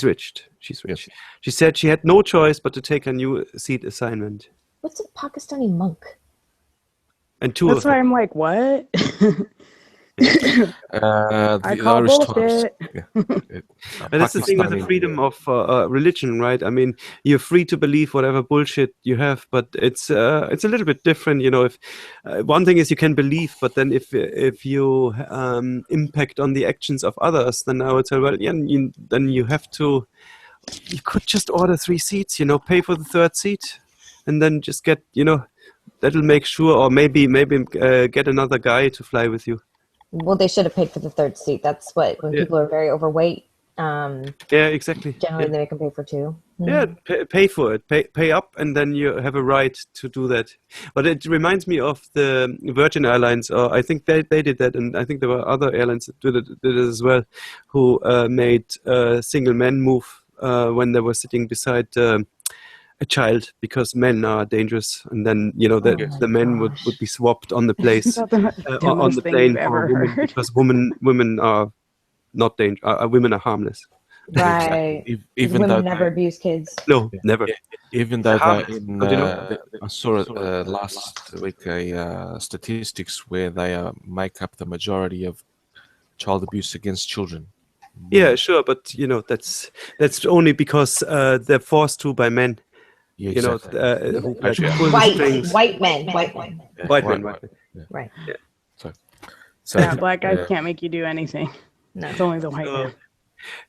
rich. Yes. She said she had no choice but to take a new seat assignment. What's a Pakistani monk? And two That's of them. why I'm like, what? I call bullshit. And that's the thing with the freedom of religion, right? I mean, you're free to believe whatever bullshit you have, but it's a little bit different, If one thing is you can believe, but then if you impact on the actions of others, then I would say, well, yeah, then you have to. You could just order 3 seats, pay for the 3rd seat, and then just get, that'll make sure, or maybe get another guy to fly with you. Well, they should have paid for the 3rd seat. That's when people are very overweight. Yeah, exactly. Generally, they make them pay for 2. Yeah, pay for it. Pay up, and then you have a right to do that. But it reminds me of the Virgin Airlines, or I think they did that, and I think there were other airlines that did it as well, who made single men move when they were sitting beside a child, because men are dangerous, and then the men would be swapped on the place on the plane for a woman, because women are not dangerous. Women are harmless. Right. Even women though never abuse kids. No, never. Even though I saw last week statistics where they make up the majority of child abuse against children. Yeah, sure, but that's only because they're forced to by men. Yeah, exactly. White men. Yeah. Right. Yeah. So Yeah, black guys can't make you do anything. No. It's only the white man.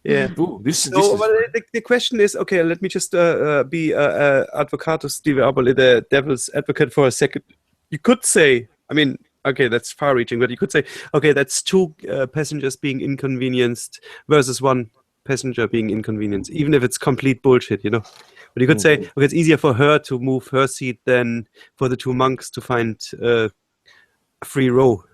Yeah. Ooh, this is the question is, okay, let me just be advocatus diaboli, the devil's advocate for a second. You could say, I mean, okay, that's far-reaching, but you could say, okay, that's 2 passengers being inconvenienced versus 1 passenger being inconvenienced, even if it's complete bullshit, But you could say, okay, it's easier for her to move her seat than for the 2 monks to find a free row,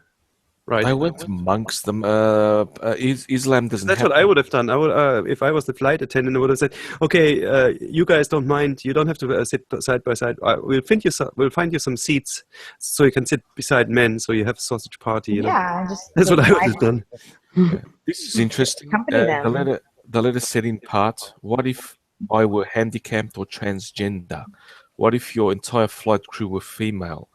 right? I went to monks. Islam doesn't. That's what I would have done. I would, if I was the flight attendant, I would have said, "Okay, you guys don't mind. You don't have to sit side by side. We'll find you some seats so you can sit beside men. So you have a sausage party." Yeah, that's what I would have done. Yeah. This is interesting. Accompany them. The letter said in part, what if I were handicapped or transgender? What if your entire flight crew were female?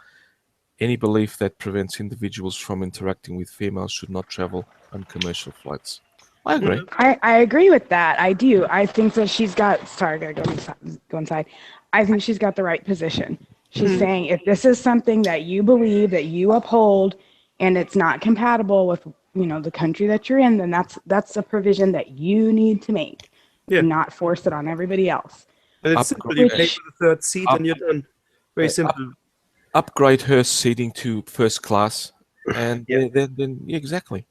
Any belief that prevents individuals from interacting with females should not travel on commercial flights. I agree. I agree with that. I do. I think that she's got. Sorry, I gotta go inside. I think she's got the right position. She's saying if this is something that you believe, that you uphold, and it's not compatible with the country that you're in, then that's a provision that you need to make, Yeah. and not force it on everybody else. And it's simple. You pay for the third seat and you're done. Very simple. Upgrade her seating to first class, and then exactly.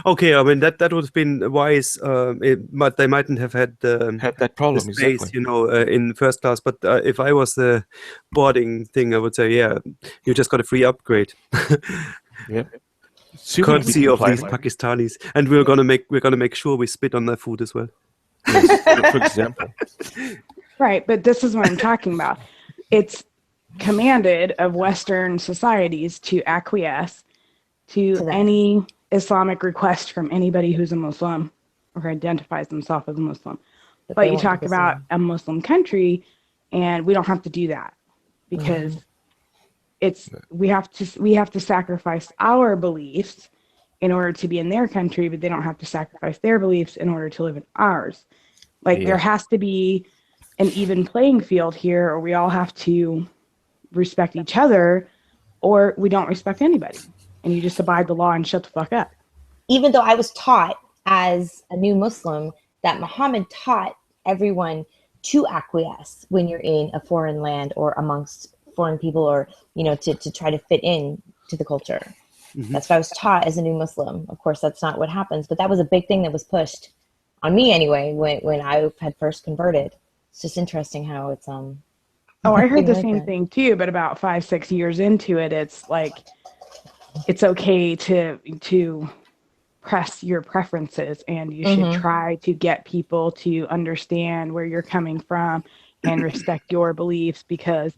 Okay, I mean that would have been wise. But they mightn't have had that problem the space, exactly. in first class. But if I was the boarding thing, I would say, yeah, you just got a free upgrade. Yeah. Courtesy of these Pakistanis, and we're gonna make sure we spit on their food as well. Yes, for example. Right, but this is what I'm talking about. It's commanded of Western societies to acquiesce to any Islamic request from anybody who's a Muslim or identifies themselves as a Muslim. But you talk about a Muslim country, and we don't have to do that because we have to sacrifice our beliefs in order to be in their country, but they don't have to sacrifice their beliefs in order to live in ours. Like there has to be an even playing field here, or we all have to respect each other, or we don't respect anybody, and you just abide the law and shut the fuck up. Even though I was taught as a new Muslim that Muhammad taught everyone to acquiesce when you're in a foreign land or amongst foreign people, or to try to fit in to the culture. That's what I was taught as a new Muslim. Of course, that's not what happens, but that was a big thing that was pushed on me anyway when I had first converted. It's just interesting how it's Oh, I heard the same thing too, but about 5-6 years into it, it's like it's okay to press your preferences, and you should try to get people to understand where you're coming from and respect your beliefs, because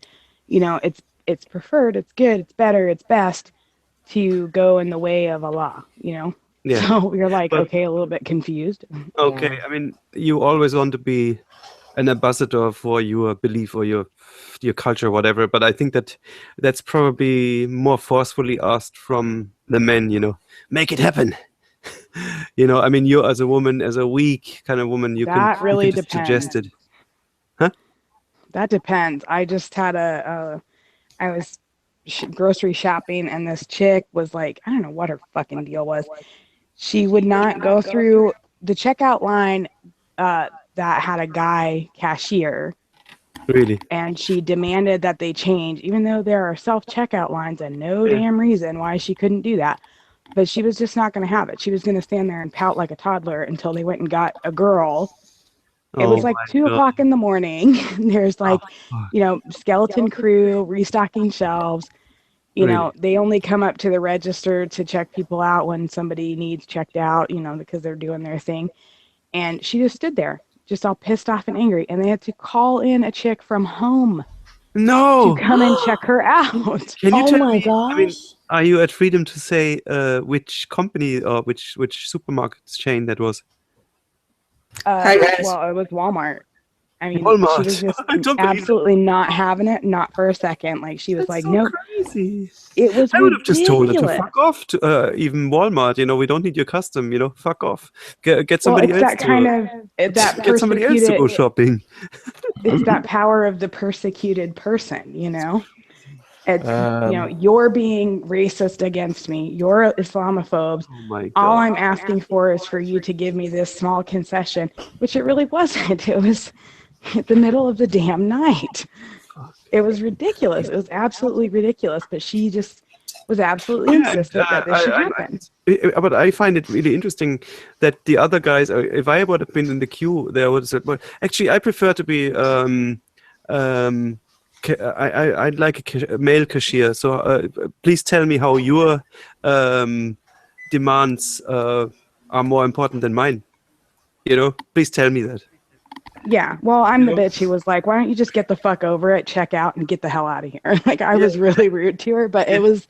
it's preferred, it's good, it's better, it's best to go in the way of Allah, Yeah. So you're like, okay, a little bit confused. Okay, yeah. I mean, you always want to be an ambassador for your belief or your culture, whatever. But I think that's probably more forcefully asked from the men. Make it happen. I mean, you as a woman, as a weak kind of woman, you that can really just depends. suggest it. Huh? That depends. I just had I was grocery shopping, and this chick was like, I don't know what her fucking deal was. She would not go through the checkout line that had a guy cashier. Really? And she demanded that they change, even though there are self-checkout lines and no damn reason why she couldn't do that. But she was just not going to have it. She was going to stand there and pout like a toddler until they went and got a girl. It was like 2 o'clock in the morning. There's like, skeleton crew restocking shelves. They only come up to the register to check people out when somebody needs checked out, because they're doing their thing. And she just stood there, just all pissed off and angry. And they had to call in a chick from home to come and check her out. Can you tell me, gosh. I mean, are you at freedom to say which company or which supermarket chain that was? Hi, guys. Well, it was Walmart. I mean, Walmart. she was just absolutely not having it, not for a second. Like, she was That's like, so no. Crazy. It was I would have just told her to ridiculous. fuck off. To even Walmart, we don't need your custom. Fuck off. Get somebody else. That kind of that get somebody else to go shopping. It's that power of the persecuted person. It's you're being racist against me. You're Islamophobes. Oh my God. All I'm asking for is for you to give me this small concession, which it really wasn't. It was at the middle of the damn night. It was ridiculous. It was absolutely ridiculous. But she just was absolutely insistent that this should happen. But I find it really interesting that the other guys, if I would have been in the queue, they would have said, well, actually, I prefer to be I'd like a male cashier. So please tell me how your demands are more important than mine. Please tell me that. Yeah, well, I'm the bitch who was like, why don't you just get the fuck over it, check out, and get the hell out of here? Like, I was really rude to her, but it was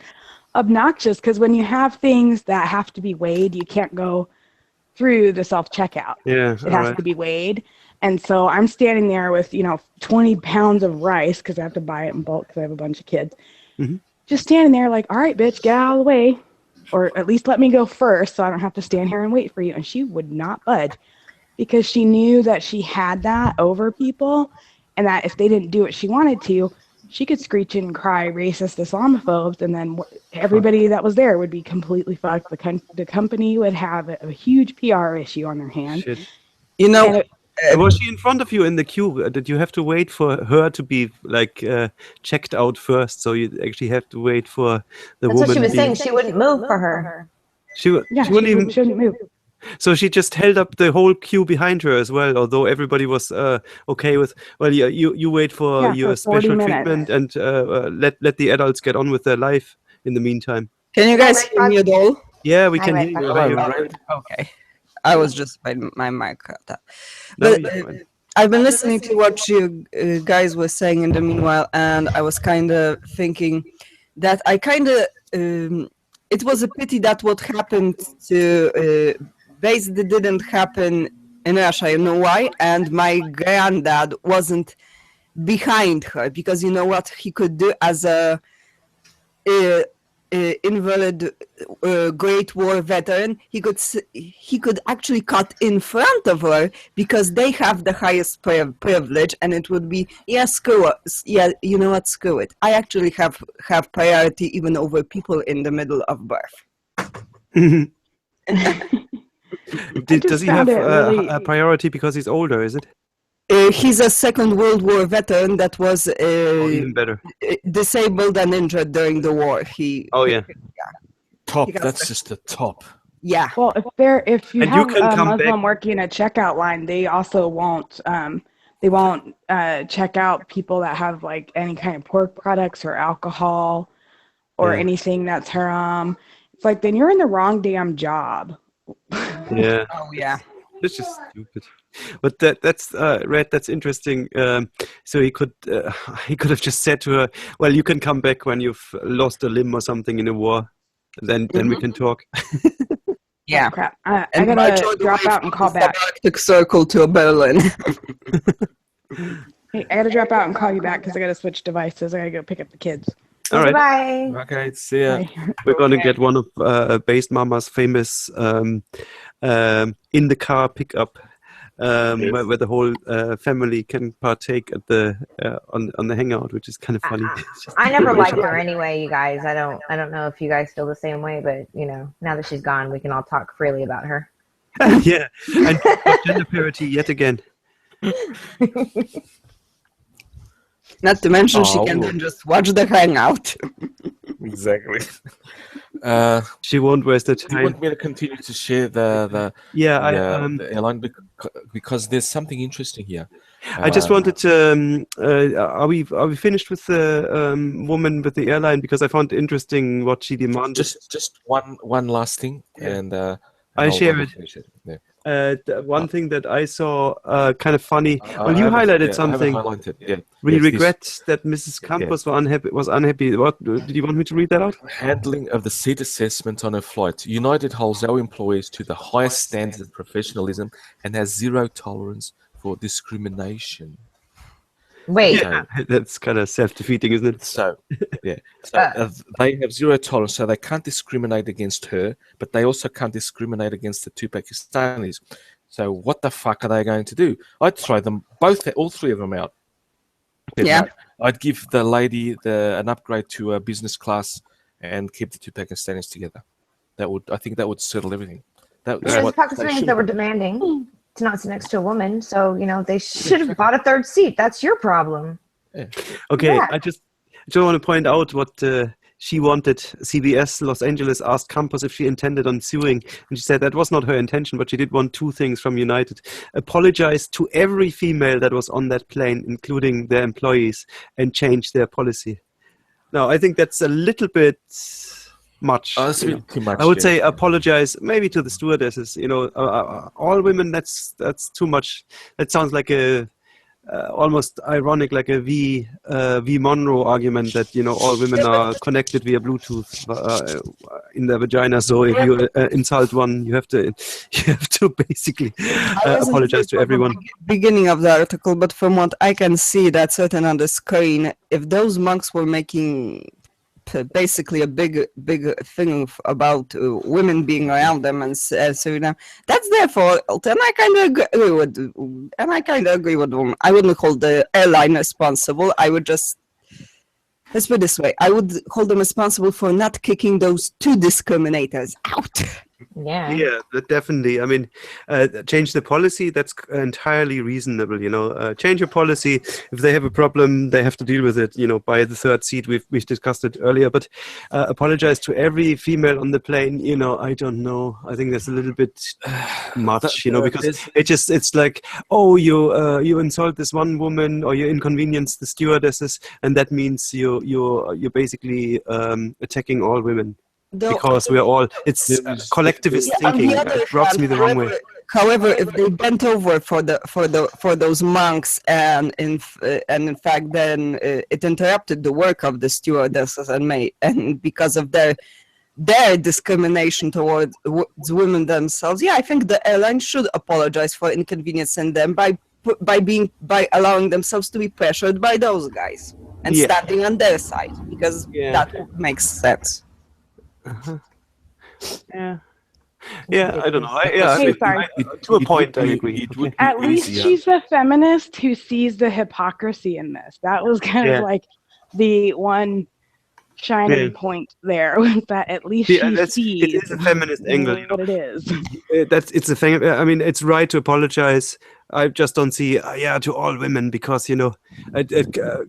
obnoxious because when you have things that have to be weighed, you can't go through the self-checkout. Yeah, It has to be weighed. And so I'm standing there with, 20 pounds of rice because I have to buy it in bulk because I have a bunch of kids. Just standing there like, all right, bitch, get out of the way. Or at least let me go first so I don't have to stand here and wait for you. And she would not budge because she knew that she had that over people and that if they didn't do what she wanted to, she could screech and cry racist Islamophobes, and then everybody that was there would be completely fucked. The company would have a huge PR issue on their hands. Shit. Was she in front of you in the queue? Did you have to wait for her to be checked out first? So you actually have to wait for the woman. That's what she was saying. She wouldn't move for her. She shouldn't move. So she just held up the whole queue behind her as well, although everybody was okay with, well, you wait for your special treatment and let the adults get on with their life in the meantime. Can you guys hear me at all? Yeah, we can hear you. Okay. I was just by my mic cut up. But I've been listening to what you guys were saying in the meanwhile, and I was kind of thinking that it was a pity that what happened to basically didn't happen in Russia. You know why? And my granddad wasn't behind her, because you know what he could do as a invalid Great War veteran? He could actually cut in front of her because they have the highest privilege, and it would be, screw it. Yeah, you know what? Screw it. I actually have priority even over people in the middle of birth. Does he have a priority because he's older, is it? He's a Second World War veteran that was even better. Disabled and injured during the war. Top. That's just the top. Yeah. Well, if you have a Muslim working a checkout line, they also won't check out people that have like any kind of pork products or alcohol or anything that's haram. It's like, then you're in the wrong damn job. Yeah. Oh yeah. It's just stupid. But that's Red. That's interesting. So he could have just said to her, "Well, you can come back when you've lost a limb or something in a war. Then we can talk." Yeah. Oh, crap. I gotta drop out and call back. Arctic Circle to Berlin. Hey, I gotta drop out and call you back because I gotta switch devices. I gotta go pick up the kids. All right. Bye. Okay, see ya. We're gonna get one of Based Mama's famous in the car pickup, where the whole family can partake at the on the hangout, which is kind of funny. I never liked her anyway, you guys. I don't know if you guys feel the same way, but now that she's gone, we can all talk freely about her. Yeah, and gender parity yet again. Not to mention she can then just watch the hangout. Exactly. She won't waste the Do you time. want me to continue to share the airline because there's something interesting here. I just wanted to. Are we finished with the woman with the airline? Because I found interesting what she demanded. Just one last thing, and I share it. Yeah. One thing that I saw kind of funny. Well, you highlighted something. We regret that Mrs. Campos was unhappy. What did you want me to read that out? Handling of the seat assessment on her flight. United holds our employees to the highest standards of professionalism and has zero tolerance for discrimination. Wait. That's kind of self-defeating, isn't it? So, they have zero tolerance, so they can't discriminate against her, but they also can't discriminate against the two Pakistanis. So what the fuck are they going to do? I'd throw them all three of them out. Yeah. I'd give the lady an upgrade to a business class and keep the two Pakistanis together. I think that would settle everything. There's Pakistanis that were demanding to not sit next to a woman, so they should have bought a third seat. That's your problem. Yeah. Okay, I just want to point out what she wanted. CBS Los Angeles asked Campos if she intended on suing, and she said that was not her intention, but she did want two things from United: apologize to every female that was on that plane, including their employees, and change their policy. Now, I think that's a little bit much. That's a bit too much. I would say apologize maybe to the stewardesses. All women. That's too much. That sounds like a almost ironic, like a V Monroe argument that all women are connected via Bluetooth in their vagina. So if you insult one, you have to basically apologize to everyone. Beginning of the article, but from what I can see, that's certain on the screen. If those monks were making basically a big thing about women being around them and so that's their fault, and I kind of agree with them. I wouldn't hold the airline responsible. I would just, let's put it this way, I would hold them responsible for not kicking those two discriminators out. Yeah, definitely. I mean, change the policy. That's entirely reasonable. Change your policy. If they have a problem, they have to deal with it. By the third seat, we've discussed it earlier. But apologize to every female on the plane. I don't know. I think that's a little bit much. Because it's like, oh, you insult this one woman or you inconvenience the stewardesses, and that means you're basically attacking all women. Because we're all, it's collectivist thinking. It rubs me the wrong way. However, if they bent over for those monks, and in fact, then it interrupted the work of the stewardesses and because of their discrimination towards women themselves, I think the airline should apologize for inconveniencing them by allowing themselves to be pressured by those guys and standing on their side, because that makes sense. Yeah, I don't know. To a point, I agree. At least she's a feminist who sees the hypocrisy in this. That was kind of like the one shining point there, was that at least she sees it is a feminist angle. What it is. It's a thing. I mean, it's right to apologize. I just don't see, to all women, because I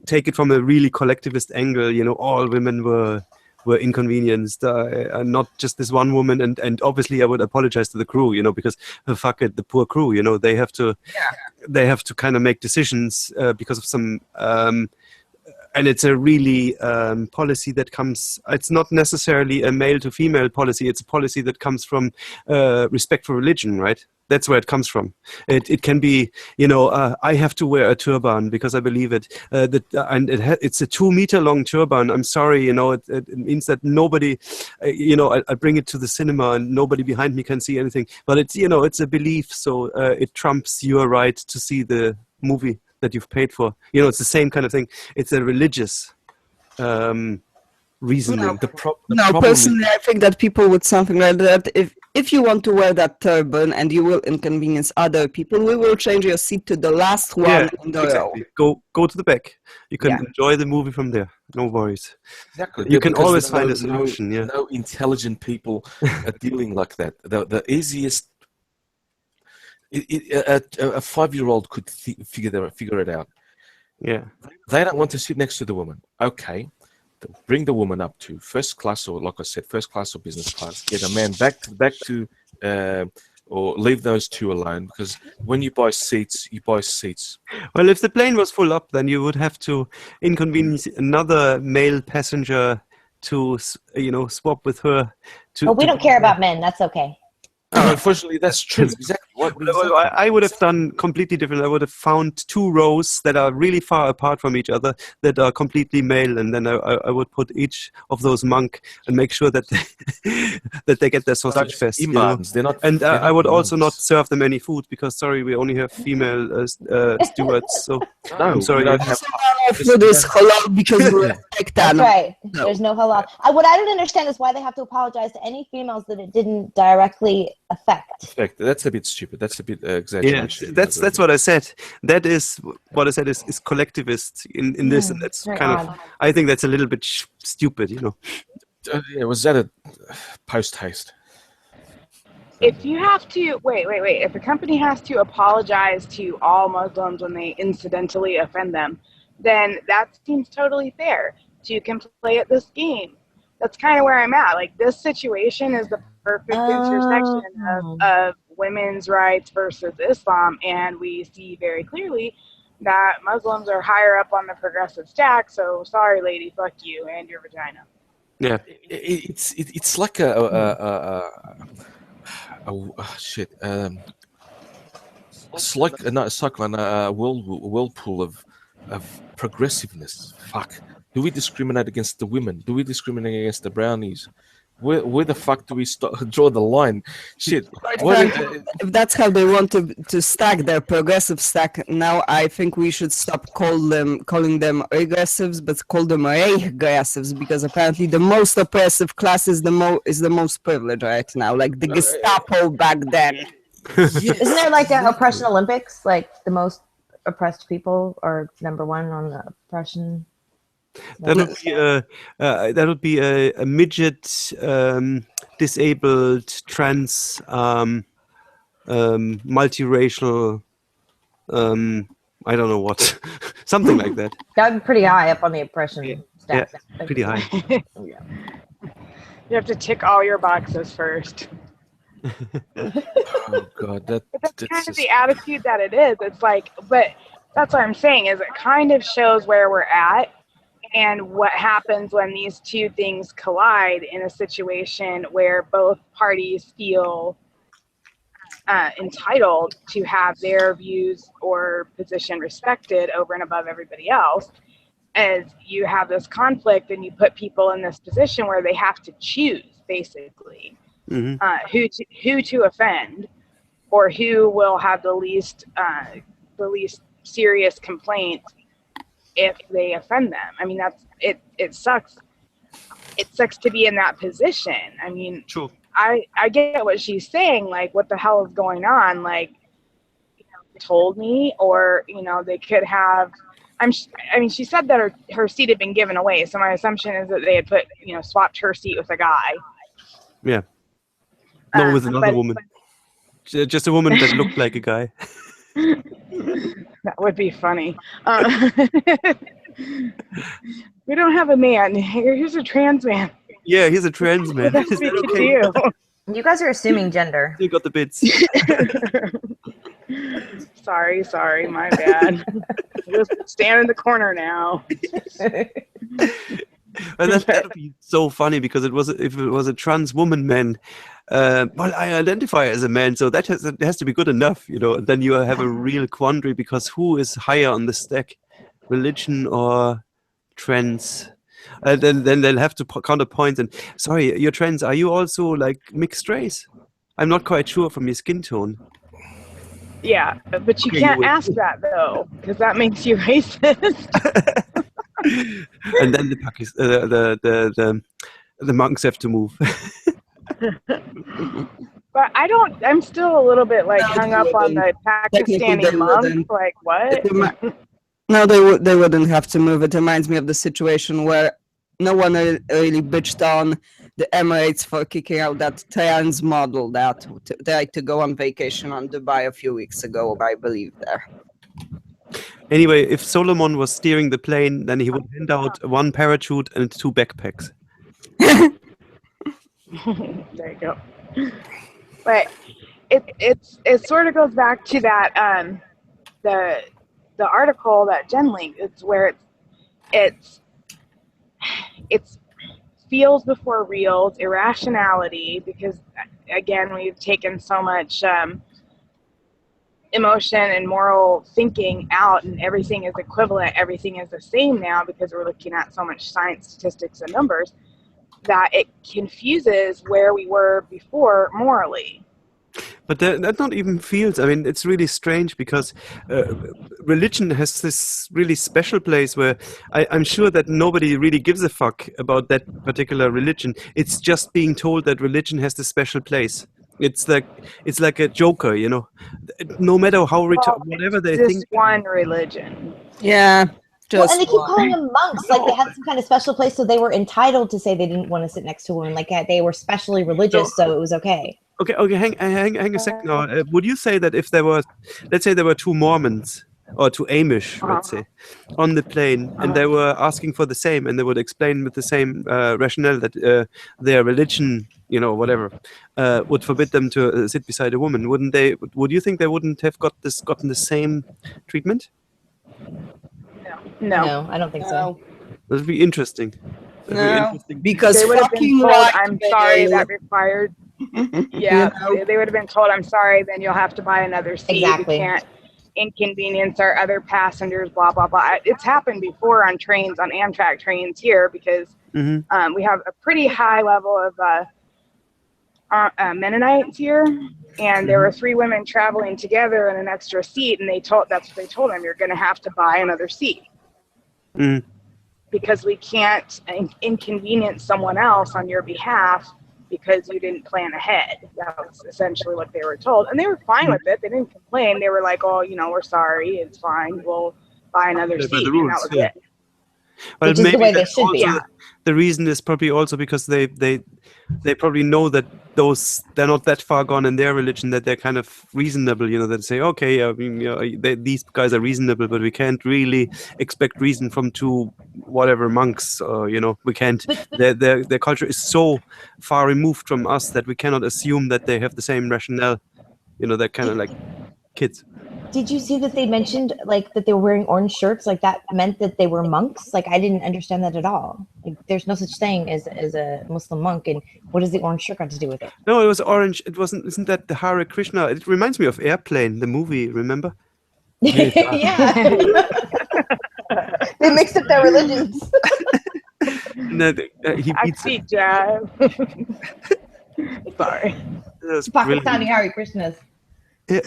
take it from a really collectivist angle. All women were inconvenienced, not just this one woman, and obviously I would apologize to the crew, because fuck it, the poor crew, they have to kind of make decisions because of some and it's a really policy that comes, it's not necessarily a male to female policy, it's a policy that comes from respect for religion, right? That's where it comes from. It can be, I have to wear a turban because I believe it. It's a 2-meter long turban. I'm sorry, it means that nobody, I bring it to the cinema and nobody behind me can see anything. But it's, it's a belief, so it trumps your right to see the movie that you've paid for. It's the same kind of thing. It's a religious reasoning. Personally, I think that people with something like that, if you want to wear that turban and you will inconvenience other people, we will change your seat to the last one in the row. Go to the back. You can enjoy the movie from there. No worries. Exactly. You can always find a solution. No intelligent people are dealing like that. The easiest. A 5-year-old could figure it out. Yeah. They don't want to sit next to the woman. Okay. Bring the woman up to first class, or like I said, first class or business class. Get a man back to or leave those two alone, because when you buy seats, you buy seats. Well, if the plane was full up, then you would have to inconvenience another male passenger to, swap with her. We don't care about men. That's okay. Unfortunately, that's true. Exactly. I would have done completely different. I would have found 2 rows that are really far apart from each other, that are completely male, and then I would put each of those monk and make sure that they get their sausage fest. I would also not serve them any food, because we only have female stewards. So I'm sorry. Food is halal because we're That's right. No. There's no halal. What I don't understand is why they have to apologize to any females that it didn't directly affect. That's a bit stupid. That's a bit exaggerated. Yeah, that's what I said. That is what I said is collectivist in this, and that's kind of. I think that's a little bit stupid, Was that a post haste? If you have to wait. If a company has to apologize to all Muslims when they incidentally offend them, then that seems totally fair. So you can play at this game. That's kind of where I'm at. Like, this situation is the perfect intersection of women's rights versus Islam, and we see very clearly that Muslims are higher up on the progressive stack. So sorry, lady, fuck you and your vagina. Yeah, it's like not a cyclone, a whirlpool of progressiveness. Fuck. Do we discriminate against the women? Do we discriminate against the brownies? Where the fuck do we draw the line? Shit. If that's how they want to stack their progressive stack, now I think we should stop calling them regressives, but call them regressives, because apparently the most oppressive class is the most privileged right now, like the Gestapo back then. Isn't there like an oppression Olympics? Like the most oppressed people are number one on the oppression. That would be a midget, disabled, trans, multiracial. I don't know what, something like that. That would be pretty high up on the oppression stats. Yeah, pretty high. You have to tick all your boxes first. Oh God, but that's kind of the attitude that it is. It's like, but that's what I'm saying is it kind of shows where we're at and what happens when these two things collide in a situation where both parties feel entitled to have their views or position respected over and above everybody else. As you have this conflict and you put people in this position where they have to choose, basically. Who to offend, or who will have the least serious complaint if they offend them. I mean, that's it. It sucks. It sucks to be in that position. I mean, true. I get what she's saying. Like, what the hell is going on? Like, they told me, or they could have. I mean, she said that her seat had been given away. So my assumption is that they had swapped her seat with a guy. Yeah. No, with another woman. Just a woman that looked like a guy. That would be funny. We don't have a man. Here's a trans man. Yeah, he's a trans man. Is that okay? You guys are assuming gender. You got the bits. Sorry, my bad. Just stand in the corner now. And that would be so funny because if it was a trans woman man, well, I identify as a man, so that has to be good enough, And then you have a real quandary because who is higher on the stack, religion or trans? Then they'll have to count the points. And sorry, you're trans. Are you also like mixed race? I'm not quite sure from your skin tone. Yeah, but you can't ask that though, because that makes you racist. And then the monks have to move. But I'm still a little bit like hung up on the Pakistani monks. Like, what? No, they wouldn't have to move. It reminds me of the situation where no one really bitched on the Emirates for kicking out that trans model that tried to go on vacation on Dubai a few weeks ago, I believe there. Anyway, if Solomon was steering the plane, then he would hand out one parachute and 2 backpacks. There you go. But it sort of goes back to that the article that Jen linked. It's where it's feels before reals, irrationality, because again we've taken so much emotion and moral thinking out, and everything is equivalent, everything is the same now because we're looking at so much science, statistics, and numbers, that it confuses where we were before morally. But that not even feels, I mean, it's really strange because religion has this really special place where I'm sure that nobody really gives a fuck about that particular religion. It's just being told that religion has this special place. It's like a joker, No matter how whatever they think. Just one religion. Yeah. And they keep calling them monks, like they had some kind of special place, so they were entitled to say they didn't want to sit next to a woman, like they were specially religious, so it was okay. Okay, hang a second now. Would you say that if let's say there were 2 Mormons or 2 Amish, let's say, on the plane, and they were asking for the same, and they would explain with the same rationale that their religion, whatever, would forbid them to sit beside a woman, wouldn't they? Would you think they wouldn't have gotten the same treatment? No, I don't think so. That would be interesting. Because they would have been fucking told, white I'm sorry, that required Yeah, they would have been told, I'm sorry, then you'll have to buy another seat. Exactly. You can't inconvenience our other passengers, blah, blah, blah. It's happened before on trains, on Amtrak trains here, because we have a pretty high level of Mennonites here. And there were 3 women traveling together in an extra seat, and that's what they told them, you're going to have to buy another seat. Because we can't inconvenience someone else on your behalf because you didn't plan ahead. That was essentially what they were told. And they were fine with it. They didn't complain. They were like, oh, we're sorry. It's fine. We'll buy another seat. And that was it. Well, Which is maybe the way they should be. The reason is probably also because they probably know that they're not that far gone in their religion, that they're kind of reasonable, that say, okay, I mean, these guys are reasonable, but we can't really expect reason from 2 whatever monks, we can't. Their culture is so far removed from us that we cannot assume that they have the same rationale. They're kind of like kids. Did you see that they mentioned that they were wearing orange shirts? Like that meant that they were monks? Like I didn't understand that at all. Like there's no such thing as a Muslim monk, and what does the orange shirt got to do with it? No, it was orange. It wasn't. Isn't that the Hare Krishna? It reminds me of Airplane, the movie. Remember? Yeah. They mixed up their religions. He beats Taxi jab. Sorry. Pakistani Hare Krishnas. Yeah.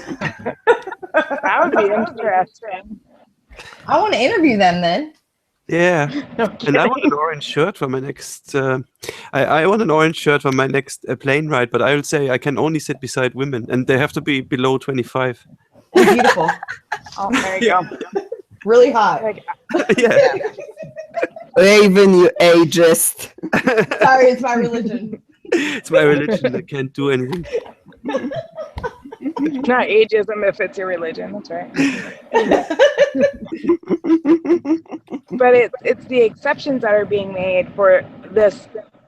That would be interesting. I want to interview them then. Yeah, and I want an orange shirt for my next. I want an orange shirt for my next plane ride, but I will say I can only sit beside women, and they have to be below 25. Beautiful. Oh, there you go. Really hot. Yeah. Raven, you ageist. Sorry, it's my religion. It's my religion. I can't do anything. It's not ageism if it's your religion. That's right. But it's the exceptions that are being made for this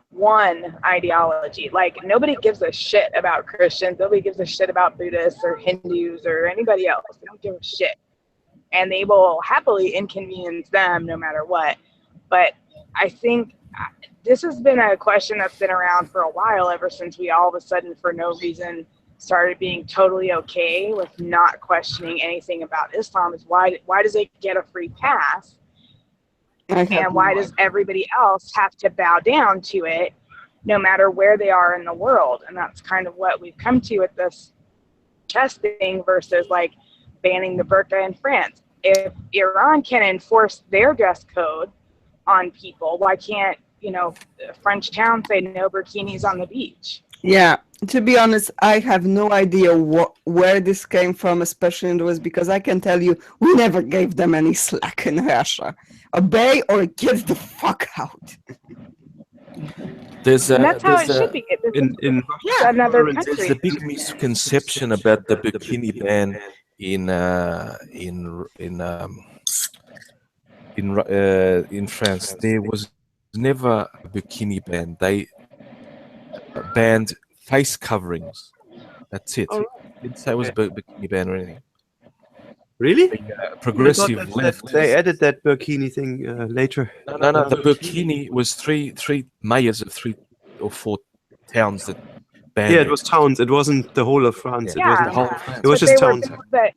one ideology. Like nobody gives a shit about Christians. Nobody gives a shit about Buddhists or Hindus or anybody else. They don't give a shit. And they will happily inconvenience them no matter what. But I think this has been a question that's been around for a while, ever since we all of a sudden, for no reason, started being totally okay with not questioning anything about Islam. Is why does it get a free pass? And why does everybody else have to bow down to it no matter where they are in the world? And that's kind of what we've come to with this chess thing versus like banning the burqa in France. If Iran can enforce their dress code on people, why can't, French town say no bikinis on the beach? Yeah, to be honest, I have no idea where this came from, especially in the West, because I can tell you, we never gave them any slack in Russia. Obey or get the fuck out. And that's how it should be. In another country. There's a big misconception about the bikini ban in France. There was never a bikini ban. They banned face coverings. That's it. Didn't say it was a bikini ban or anything. Really? The progressive left. They added that burkini thing later. No. The burkini was three mayors of 3 or 4 towns that banned. Yeah, it was towns. It wasn't the whole of France. Yeah. It wasn't the whole of France. It was just towns. But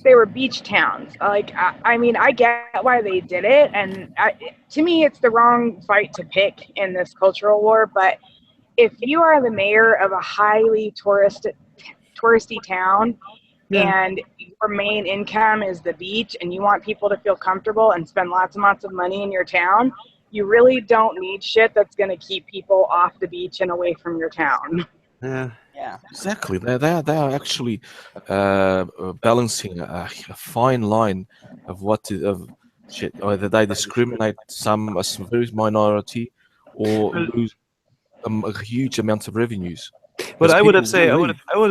they were beach towns. Like, I mean, I get why they did it, and to me, it's the wrong fight to pick in this cultural war. But if you are the mayor of a highly touristy town, and your main income is the beach, and you want people to feel comfortable and spend lots and lots of money in your town, you really don't need shit that's going to keep people off the beach and away from your town. Yeah. Exactly. They are actually balancing a fine line of whether they discriminate some as a very minority or lose a huge amount of revenues. But I would have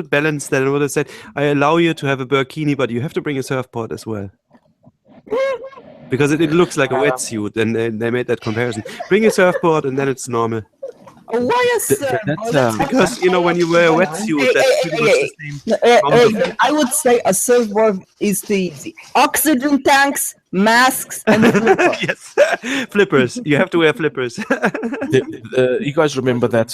balanced that. I would have said, I allow you to have a burkini, but you have to bring a surfboard as well. Because it looks like a wetsuit, and they made that comparison. Bring a surfboard, and then it's normal. Why a surfboard? Because, when you wear a wetsuit, that's pretty much the same. I would say a surfboard is too easy. Oxygen tanks, masks, and flippers. Yes, flippers. You have to wear flippers. You guys remember that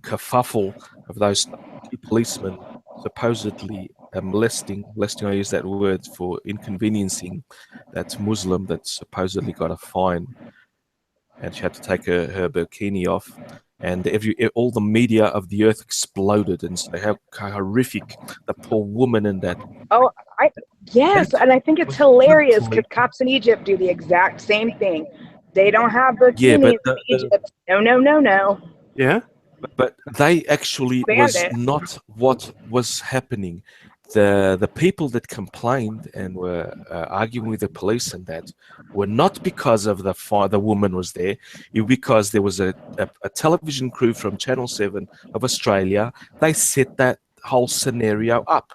kerfuffle of those two policemen supposedly molesting, I use that word for inconveniencing that Muslim that supposedly got a fine and she had to take her bikini off. And all the media of the earth exploded and say how horrific the poor woman in that. Oh, yes, and I think it's hilarious because cops in Egypt do the exact same thing. They don't have bikinis in Egypt. No. Yeah? But they actually was not what was happening. The people that complained and were arguing with the police and that were not because of the woman was there. It was because there was a television crew from Channel 7 of Australia. They set that whole scenario up.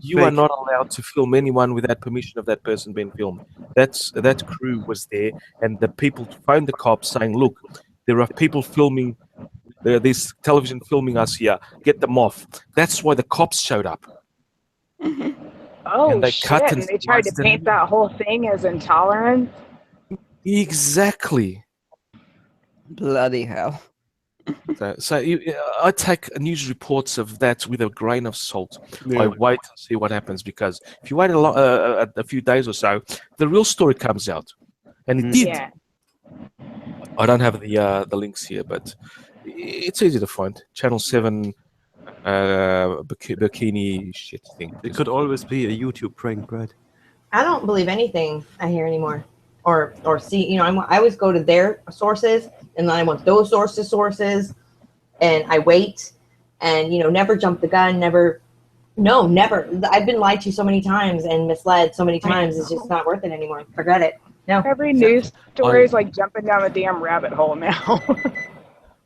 You are not allowed to film anyone without permission of that person being filmed. That crew was there, and the people phoned the cops saying, "Look, there are people filming. There's television filming us here. Get them off." That's why the cops showed up. Oh, and they shit! And they tried to paint that whole thing as intolerance. Exactly. Bloody hell. So I take news reports of that with a grain of salt. Yeah. I wait to see what happens, because if you wait a few days or so, the real story comes out, and it did. Yeah. I don't have the links here, but it's easy to find. Channel 7 bikini shit thing. It could always be a YouTube prank, right? I don't believe anything I hear anymore, or see. You know, I always go to their sources, and then I want those sources, and I wait, and never jump the gun, never. I've been lied to so many times and misled so many times. It's just not worth it anymore. Forget it. No. Every news story is like jumping down the damn rabbit hole now.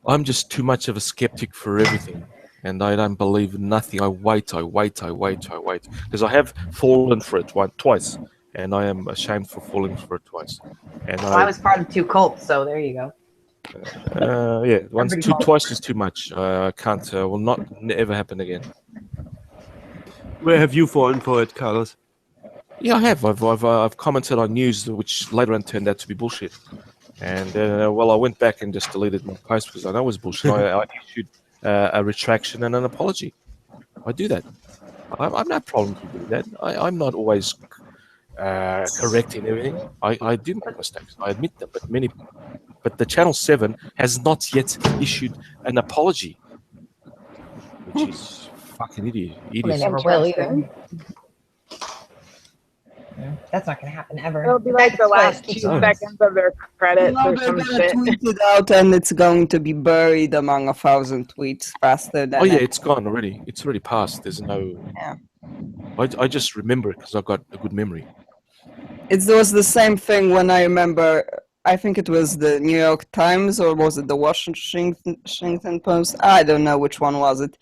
I'm just too much of a skeptic for everything, and I don't believe nothing. I wait, because I have fallen for it twice, and I am ashamed for falling for it twice. And I was part of 2 cults, so there you go. Yeah, twice is too much. I can't. Will not ever happen again. Where have you fallen for it, Carlos? Yeah, I have. I've commented on news which later on turned out to be bullshit. And I went back and just deleted my post because I know it was bullshit. I issued a retraction and an apology. I do that. I'm no problem to do that. I'm not always correct in everything. I do make mistakes. I admit them. But the Channel 7 has not yet issued an apology, which is fucking idiot. They never will either. That's not going to happen ever. It'll be like the last 2 seconds of their credits or some shit. Tweet it out, and it's going to be buried among 1,000 tweets faster than. Oh yeah, it's gone already. It's already passed. There's no. Yeah. I just remember it because I've got a good memory. It was the same thing when I remember. I think it was the New York Times, or was it the Washington Post? I don't know which one was it.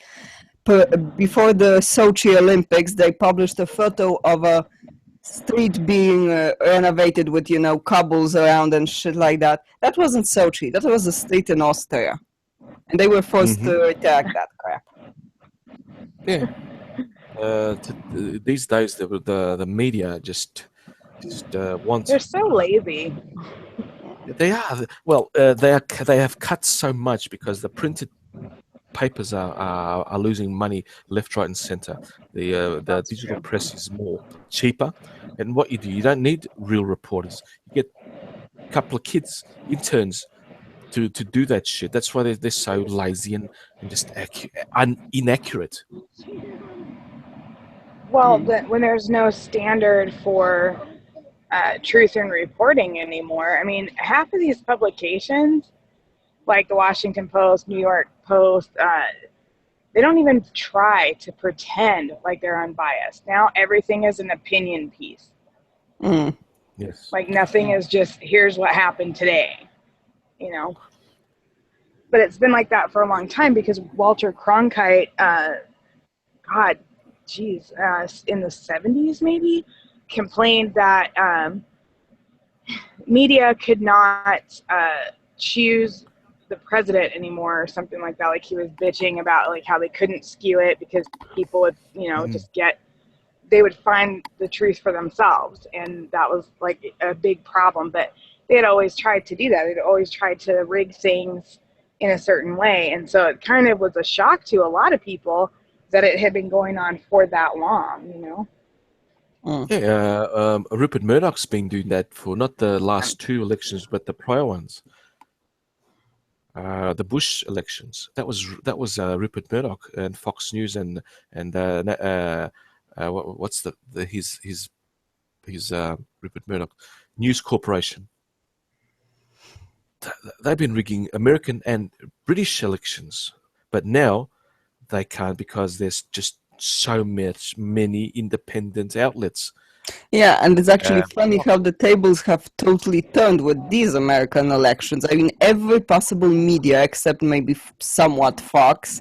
Before the Sochi Olympics, they published a photo of a street being renovated with, cobbles around and shit like that. That wasn't Sochi. That was a street in Austria. And they were forced to attack that crap. Yeah. These days, the media just wants... They're so lazy. They are. Well, they have cut so much because the printed papers are losing money left, right, and center. The digital press is more cheaper, and what you don't need real reporters. You get a couple of kids, interns, to do that shit. That's why they're so lazy and just inaccurate. Well, when there's no standard for truth in reporting anymore, I mean, half of these publications, like the Washington Post, New York Post, they don't even try to pretend like they're unbiased. Now everything is an opinion piece. Yes. Like nothing is just, here's what happened today, But it's been like that for a long time because Walter Cronkite, in the 70s maybe, complained that media could not choose the president anymore or something like that. Like he was bitching about like how they couldn't skew it because people would just get they would find the truth for themselves, and that was like a big problem. But they had always tried to do that. They'd always tried to rig things in a certain way, and so it kind of was a shock to a lot of people that it had been going on for that long, you know. Yeah, Rupert Murdoch's been doing that for not the last 2 elections, but the prior ones. The Bush elections. That was Rupert Murdoch and Fox News and what's his Rupert Murdoch News Corporation. They've been rigging American and British elections, but now they can't because there's just so many independent outlets. Yeah, and it's actually funny how the tables have totally turned with these American elections. I mean, every possible media, except maybe somewhat Fox,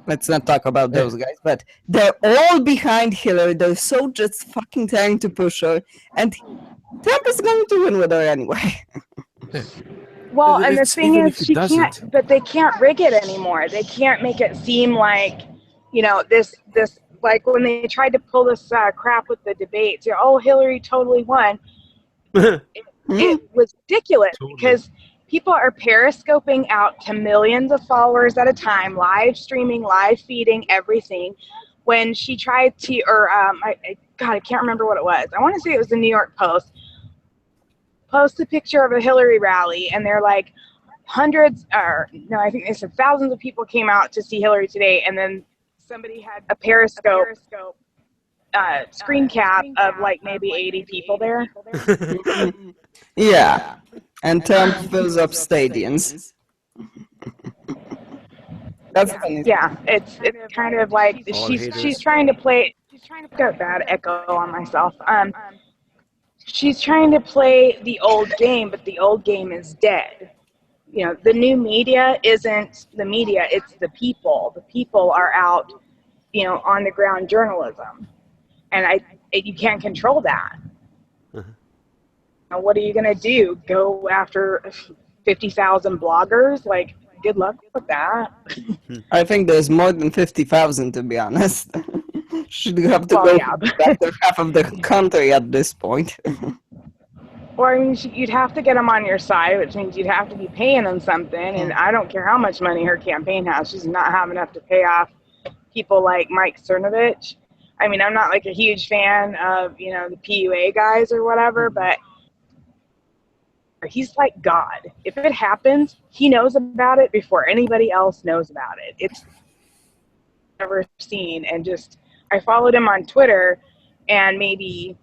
let's not talk about those guys, but they're all behind Hillary. They're so just fucking trying to push her, and Trump is going to win with her anyway. Well, and the thing is, she can't, but they can't rig it anymore. They can't make it seem like, you know, this like when they tried to pull this crap with the debates, oh, Hillary totally won. It was ridiculous because people are periscoping out to millions of followers at a time, live streaming, live feeding, everything. When she tried to, or I can't remember what it was. I want to say it was the New York Post. Post a picture of a Hillary rally, and they're like hundreds, or no, I think they said thousands of people came out to see Hillary today, and then somebody had a periscope screen cap of like maybe 80 people there. Yeah, and Trump fills up stadiums. That's funny. Yeah, it's kind of like she's trying to play. I've got a bad echo on myself. She's trying to play the old game, but the old game is dead. You know, the new media isn't the media, it's the people. The people are out, you know, on the ground journalism. And you can't control that. Now, what are you going to do? Go after 50,000 bloggers? Like, good luck with that. I think there's more than 50,000, to be honest. Should have to go after half of the country at this point. Or I mean, you'd have to get them on your side, which means you'd have to be paying them something. And I don't care how much money her campaign has. She's not have enough to pay off people like Mike Cernovich. I mean, I'm not like a huge fan of, you know, the PUA guys or whatever, but he's like God. If it happens, he knows about it before anybody else knows about it. It's never seen. And just, I followed him on Twitter, and maybe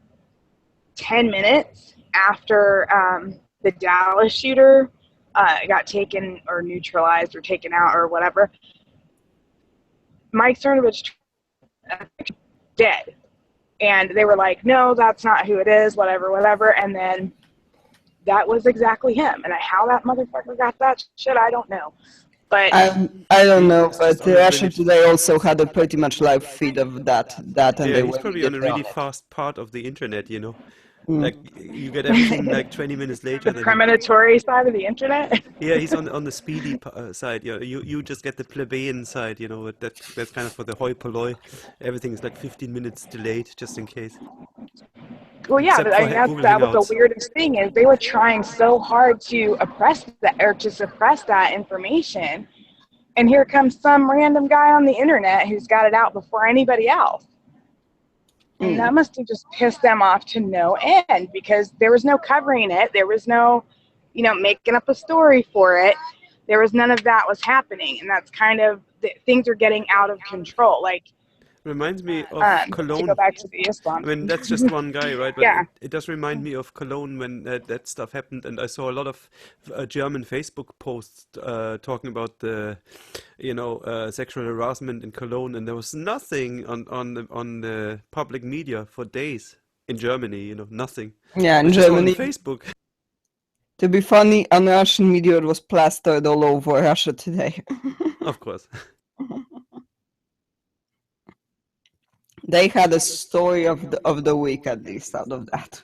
10 minutes after the Dallas shooter got taken or neutralized or taken out or whatever, Mike Cernovich dead. And they were like, no, that's not who it is, whatever. And then that was exactly him. And how that motherfucker got that shit, I don't know. But I don't know, but Russia Today also had a pretty much live feed of that and yeah, he's probably on a really fast part of the internet, you know. Like, you get everything like 20 minutes later. The discriminatory side of the internet? Yeah, he's on the speedy side. You just get the plebeian side, you know. That's kind of for the hoi polloi. Everything's like 15 minutes delayed, just in case. Well, yeah, but I mean, that was the weirdest thing, is they were trying so hard to suppress that information. And here comes some random guy on the internet who's got it out before anybody else. And that must have just pissed them off to no end, because there was no covering it. There was no, you know, making up a story for it. There was none of that was happening. And that's kind of, things are getting out of control. Like, reminds me of Cologne. To go back to the Islam. I mean, that's just one guy, right? But yeah. It does remind me of Cologne when that stuff happened, and I saw a lot of German Facebook posts talking about the, you know, sexual harassment in Cologne, and there was nothing on the public media for days in Germany. You know, nothing. Yeah, in Germany. On Facebook. To be funny, on Russian media it was plastered all over Russia Today. Of course. They had a story of the week, at least, out of that.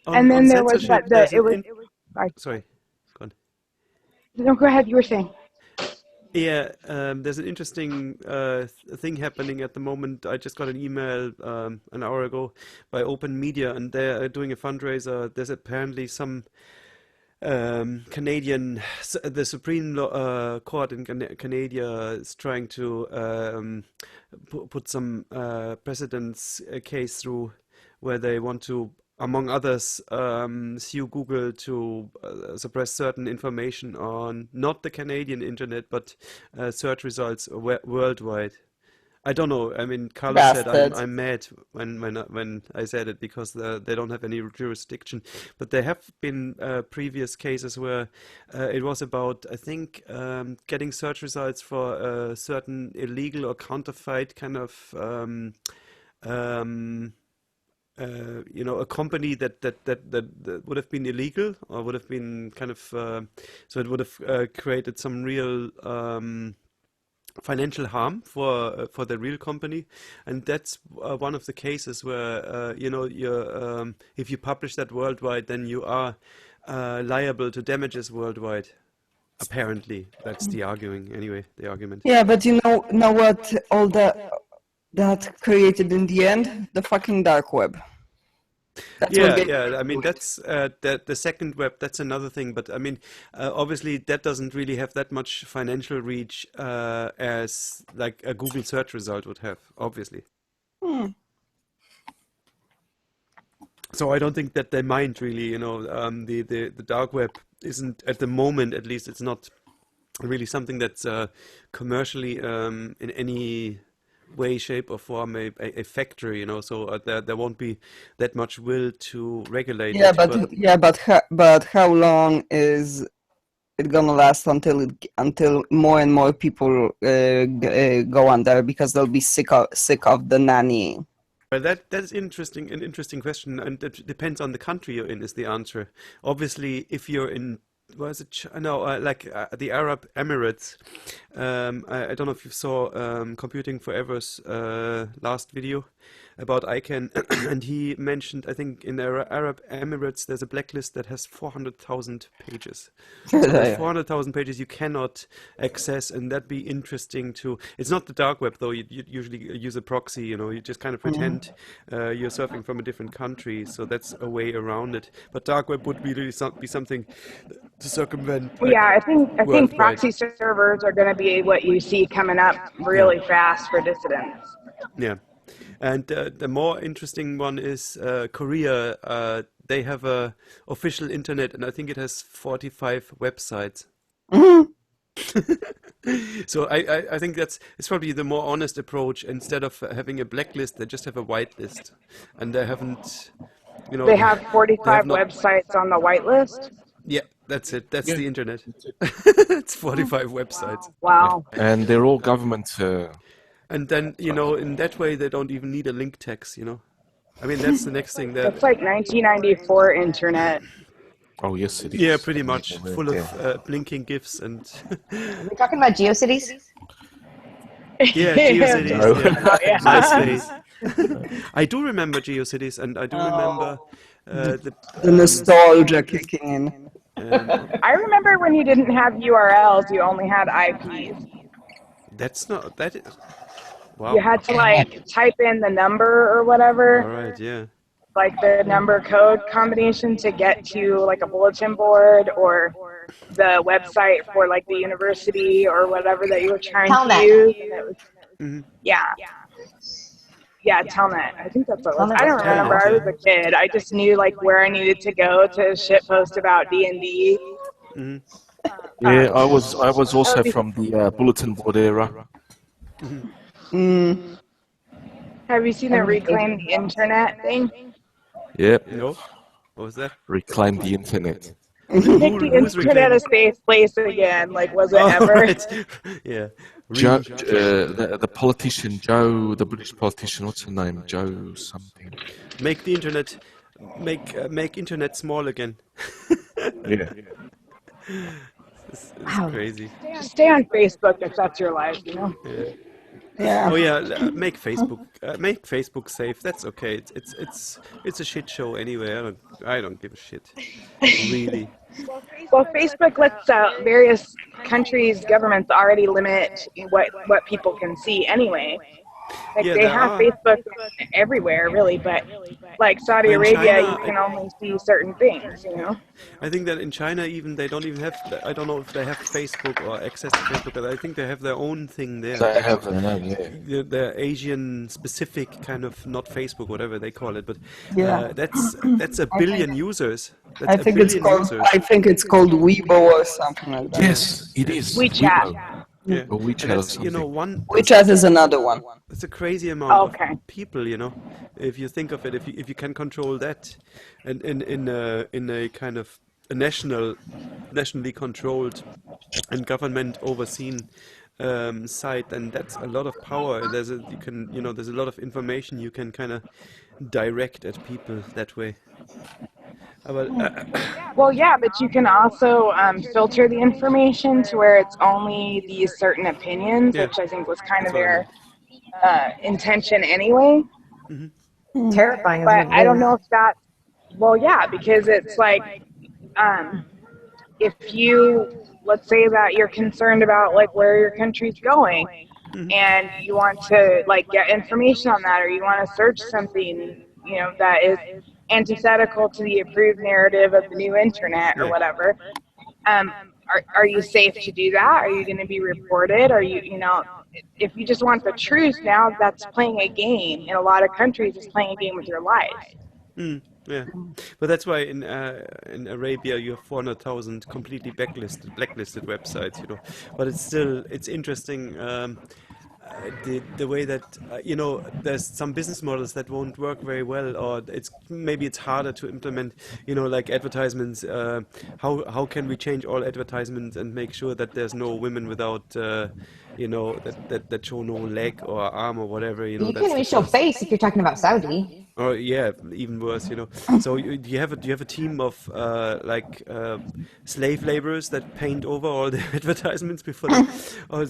And then there was that. Sorry. Sorry, go on. No, go ahead. You were saying. Yeah, there's an interesting thing happening at the moment. I just got an email an hour ago by Open Media, and they're doing a fundraiser. There's apparently some the Supreme Court in Canada is trying to put some precedents case through where they want to, among others, sue Google to suppress certain information on not the Canadian internet, but search results worldwide. I don't know. I mean, Carlos said I'm mad when I said it because they don't have any jurisdiction. But there have been previous cases where it was about, I think, getting search results for a certain illegal or counterfeit kind of a company that would have been illegal or would have been kind of so it would have created some real financial harm for the real company, and that's one of the cases where you're if you publish that worldwide, then you are liable to damages worldwide. Apparently, that's the argument. Yeah, but you know what? All that created in the end, the fucking dark web. I mean, that's the second web. That's another thing. But I mean, obviously, that doesn't really have that much financial reach as like a Google search result would have. Obviously. So I don't think that they mind really. The dark web isn't at the moment, at least, it's not really something that's commercially in any way, shape, or form a factor, so there won't be that much will to regulate it. But how long is it gonna last until more and more people go under because they'll be sick of the nanny? Well, that's an interesting question, and it depends on the country you're in. Is the answer? Obviously, if you're in the Arab Emirates. I don't know if you saw Computing Forever's last video about ICANN, and he mentioned, I think in the Arab Emirates there's a blacklist that has 400,000 pages. So there's 400,000 pages you cannot access, and that'd be interesting to. It's not the dark web though. You usually use a proxy. You just kind of pretend you're surfing from a different country. So that's a way around it. But dark web would really be something to circumvent. I think proxy servers are going to be what you see coming up really fast for dissidents. Yeah. And the more interesting one is Korea. They have a official internet, and I think it has 45 websites. So I think it's probably the more honest approach. Instead of having a blacklist, they just have a whitelist, and they haven't. They have 45 websites on the whitelist. Yeah, that's it. That's the internet. It's 45 websites. Wow. And they're all government. And then, in that way, they don't even need a link text, I mean, that's the next thing. That's like 1994 internet. Oh, yes, it is. Yeah, pretty much. Full of blinking GIFs and... Are we talking about GeoCities? Yeah, GeoCities. Yeah. MySpace. I do remember GeoCities, and I do remember the nostalgia kicking in. I remember when you didn't have URLs, you only had IPs. That is... Wow. You had to type in the number or whatever. All right, yeah. Like the number code combination to get to like a bulletin board or the website for like the university or whatever that you were trying to use. And it was, Yeah, Telnet. I think that's what it was. I don't remember. I was a kid. I just knew where I needed to go to shitpost about D&D. Yeah, I was also from the bulletin board era. Have you seen the Reclaim the Internet thing? Yep. No? What was that? Reclaim the internet. Make the internet a safe place again. Was it ever? Right. Yeah. Joe, the politician, Joe, the British politician, what's her name? Joe something. Make the internet, make internet small again. Yeah. It's crazy. Stay on Facebook if that's your life, Yeah. Yeah. Oh yeah, make Facebook safe. That's okay. It's a shit show anyway. I don't give a shit. Really. Well, Facebook lets various countries' governments already limit what people can see anyway. Like Yeah, they there have are. Facebook everywhere, really, but like Saudi In Arabia, China, you can only see certain things, you know. I think that in China even they don't even have. I don't know if they have Facebook or access to Facebook, but I think they have their own thing there. They have their own, yeah. The Asian specific kind of not Facebook, whatever they call it, but Yeah. that's a billion users. That's I think it's called Weibo or something like that. Yes, it is. WeChat. Yeah, Or and WeChat or that's something. WeChat is another one. That's a crazy amount Okay. of people, if you think of it, if you can control that, and in a kind of a nationally controlled and government overseen site, then that's a lot of power. There's a lot of information you can kind of direct at people that way. But Well, yeah, but you can also filter the information to where it's only these certain opinions, Yeah. which I think was kind That's of what I their intention anyway. Terrifying. But I don't know if that. Well, yeah, because it's like, if you, let's say that you're concerned about like where your country's going, and you want to like get information on that, or you want to search something, that is antithetical to the approved narrative of the new internet or Yeah. whatever. Are you safe to do that? Are you going to be reported? Are you, if you just want the truth now, that's playing a game. In a lot of countries, it's playing a game with your life. Yeah, but that's why in Arabia you have 400,000 completely blacklisted websites, But it's interesting the way that there's some business models that won't work very well, or it's harder to implement. Like advertisements. How can we change all advertisements and make sure that there's no women without that show no leg or arm or whatever. You can't even show face if you're talking about Saudi. Or yeah, even worse, So you have a team of slave laborers that paint over all the advertisements before they, or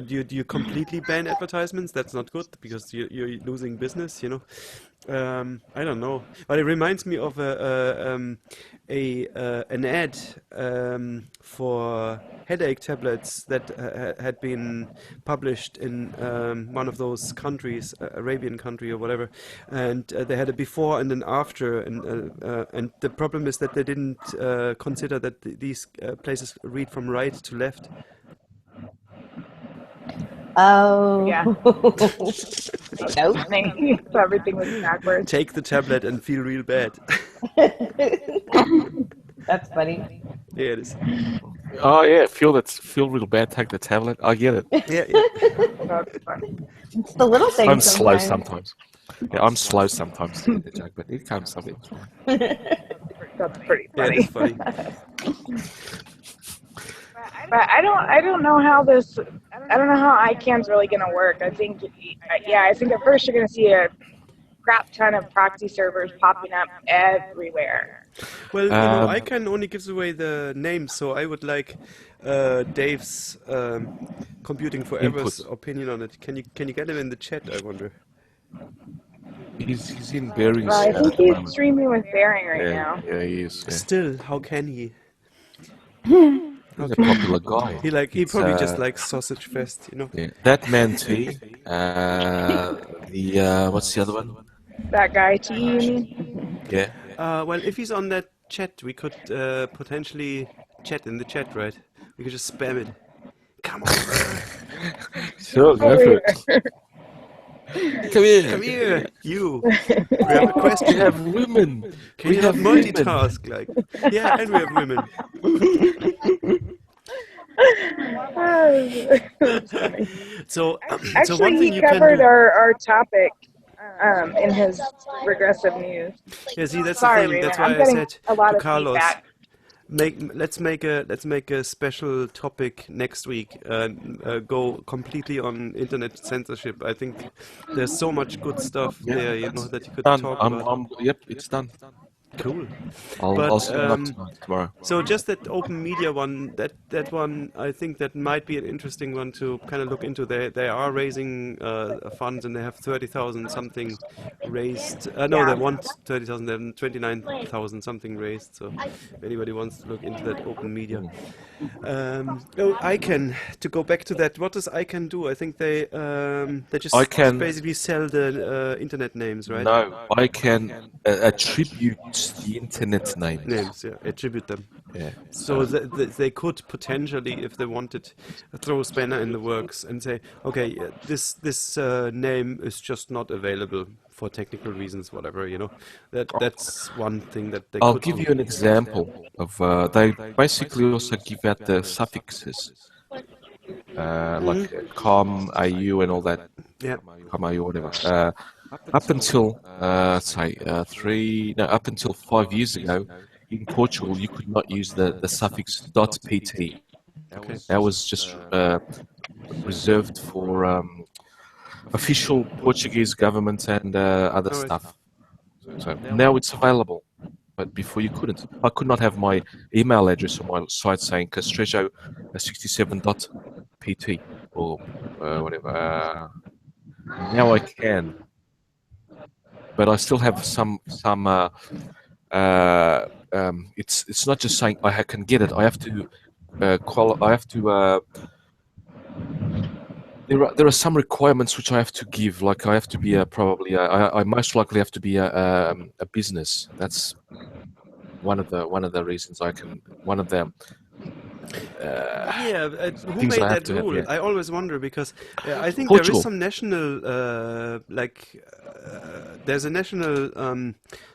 do you completely ban advertisements? That's not good because you're losing business, I don't know, but it reminds me of an ad for headache tablets that had been published in one of those countries, Arabian country or whatever, and they had a before and an after, and the problem is that they didn't consider that these places read from right to left. Oh. Yeah. Nope. So everything was backwards. Take the tablet and feel real bad. That's funny. Yeah, it is. Oh yeah, feel real bad. Take the tablet. I get it. Yeah. That's funny. It's the little things. I'm slow sometimes. Yeah, I'm slow sometimes. But it comes something. That's pretty Yeah, funny. it's funny. But I don't know how ICANN's really going to work. I think at first you're going to see a crap ton of proxy servers popping up everywhere. Well, ICANN only gives away the names, so I would like Dave's Computing Forever's opinion on it. Can you get him in the chat? I wonder. He's in Bearing's. I think he's streaming with Bearing right now. Yeah, he is. Yeah. Still, how can he? He's a popular guy. He probably just likes Sausage Fest, Yeah. That man T. What's the other one? That guy T, you mean? Yeah. Well, if he's on that chat, we could potentially chat in the chat, right? We could just spam it. Come on. Sure, go for it. Come here. Come here, you. We have a question. We have women. Can you have multitask? Yeah, and we have women. That's funny. So Actually, one thing he you covered can do. our topic in his regressive news. Yeah, see, that's Sorry, the thing. That's Raymond, why I'm I getting said a lot to of Carlos, feedback. let's make a special topic next week. Go completely on internet censorship. I think there's so much good stuff there, that you could Done. talk about. Yep, it's done. Cool. I'll send it up tomorrow. So just that open media one, that one, I think that might be an interesting one to kind of look into. They are raising funds, and they have 30,000 something raised. No, they want 30,000. They have 29,000 something raised. So if anybody wants to look into that open media. ICANN. To go back to that, what does ICANN do? I think they just basically sell the internet names, right? No, ICANN attribute the internet names. Names, yeah, attribute them. Yeah. So they could potentially, if they wanted, throw a spanner in the works and say, okay, this name is just not available for technical reasons, whatever, you know. That's one thing that they I'll could give do. you an example of they basically also give out the suffixes like com, au, and all that. Yeah. Com, au, whatever. Up until up until 5 years ago, in Portugal, you could not use the suffix .pt. Okay. That was just reserved for official Portuguese government and other Alright. stuff. So now it's available, but before you couldn't. I could not have my email address on my site saying castrejo 67.pt or whatever. Now I can, but I still have some. It's not just saying I can get it. I have to There are some requirements which I have to give. Like I have to be I most likely have to be a business. That's one of the reasons I can. One of them. Who things made I have that to have, rule? yeah. I always wonder because I think Portugal. there is some national, there's a national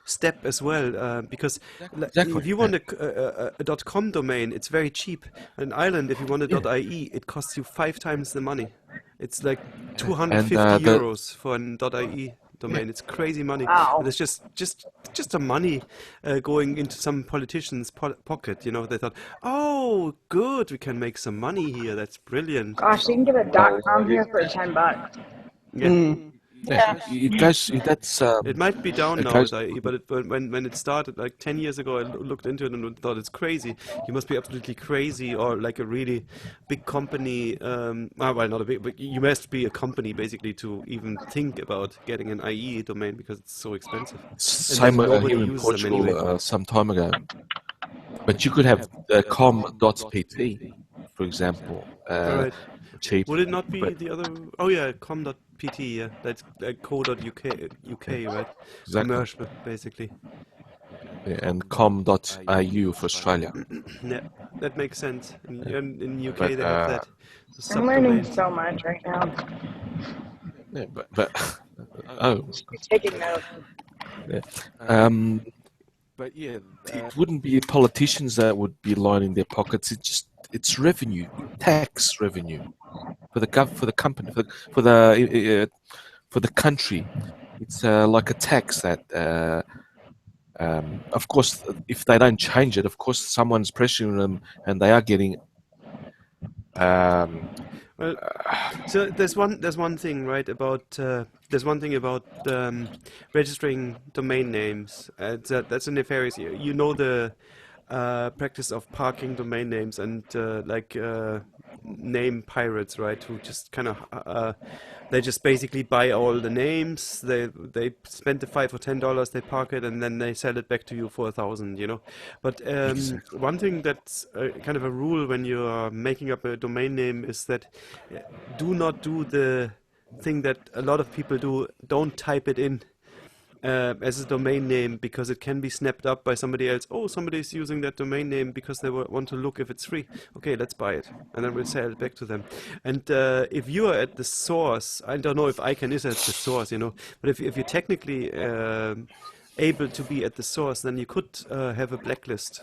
step as well because Exactly, if you want a .com domain, it's very cheap. In Ireland, if you want a .ie, it costs you 5 times the money. It's like 250 euros for an .ie domain. It's crazy money. Wow. And it's just the money going into some politician's pocket. You know, they thought, oh, good, we can make some money here. That's brilliant. Gosh, you can get a .com here for $10. Yeah. It goes. That's. It might be down it now, goes- but when it started like 10 years ago, I looked into it and thought it's crazy. You must be absolutely crazy, or like a really big company. Well, not a big, but you must be a company basically to even think about getting an IE domain because it's so expensive. Same nobody here in uses them Portugal anyway. some time ago. But you could have com.pt, for example. Right. Cheap. Would it not be but- the other? Oh yeah, com.pt. Yeah, that's co.uk, right? Exactly. Commercial, basically. And com.au for Australia. Yeah, that makes sense. In UK But, they have that. The I'm learning subdomain. so much right now. Yeah, but oh. Taking notes. But yeah, it wouldn't be politicians that would be lining their pockets. It's revenue, tax revenue for the company, for the country. It's like a tax that, of course, if they don't change it, of course, someone's pressuring them, and they are getting. Well, so there's one thing, right, about registering domain names. That's a nefarious. You know the practice of parking domain names and name pirates, right? Who just kind of they just basically buy all the names. They spend the $5 or $10, they park it, and then they sell it back to you for 1,000. You know. But one thing that's kind of a rule when you are making up a domain name is that do not do the thing that a lot of people do. Don't type it in as a domain name because it can be snapped up by somebody else. Oh, somebody's using that domain name because they want to look if it's free. Okay, let's buy it, and then we'll sell it back to them. And if you are at the source, I don't know if ICANN is at the source, you know, but if you're technically able to be at the source, then you could have a blacklist.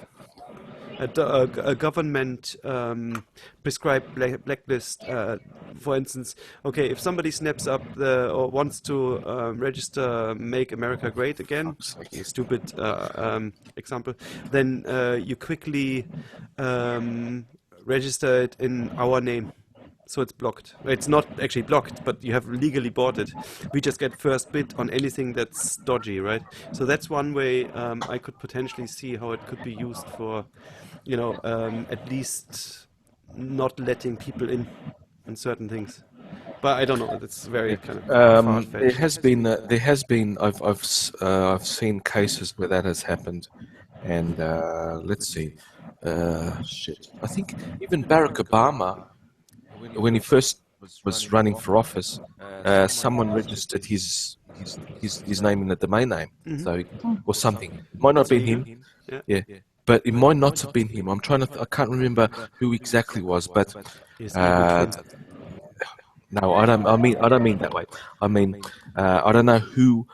A government prescribed blacklist, for instance. Okay, if somebody snaps up or wants to register "Make America Great Again," a stupid example, then you quickly register it in our name. So it's blocked. It's not actually blocked, but you have legally bought it. We just get first bid on anything that's dodgy, right? So that's one way I could potentially see how it could be used for, at least not letting people in on certain things. But I don't know. That's very kind of far-fetched. There has been. I've seen cases where that has happened, and let's see. Shit. I think even Barack Obama, when he first was running for office, someone registered his name in the domain name, so or something. Might not have been him. Yeah. But it might not have been him. I'm trying to. I can't remember who exactly was, but. No, I don't mean that way. I mean, I don't know who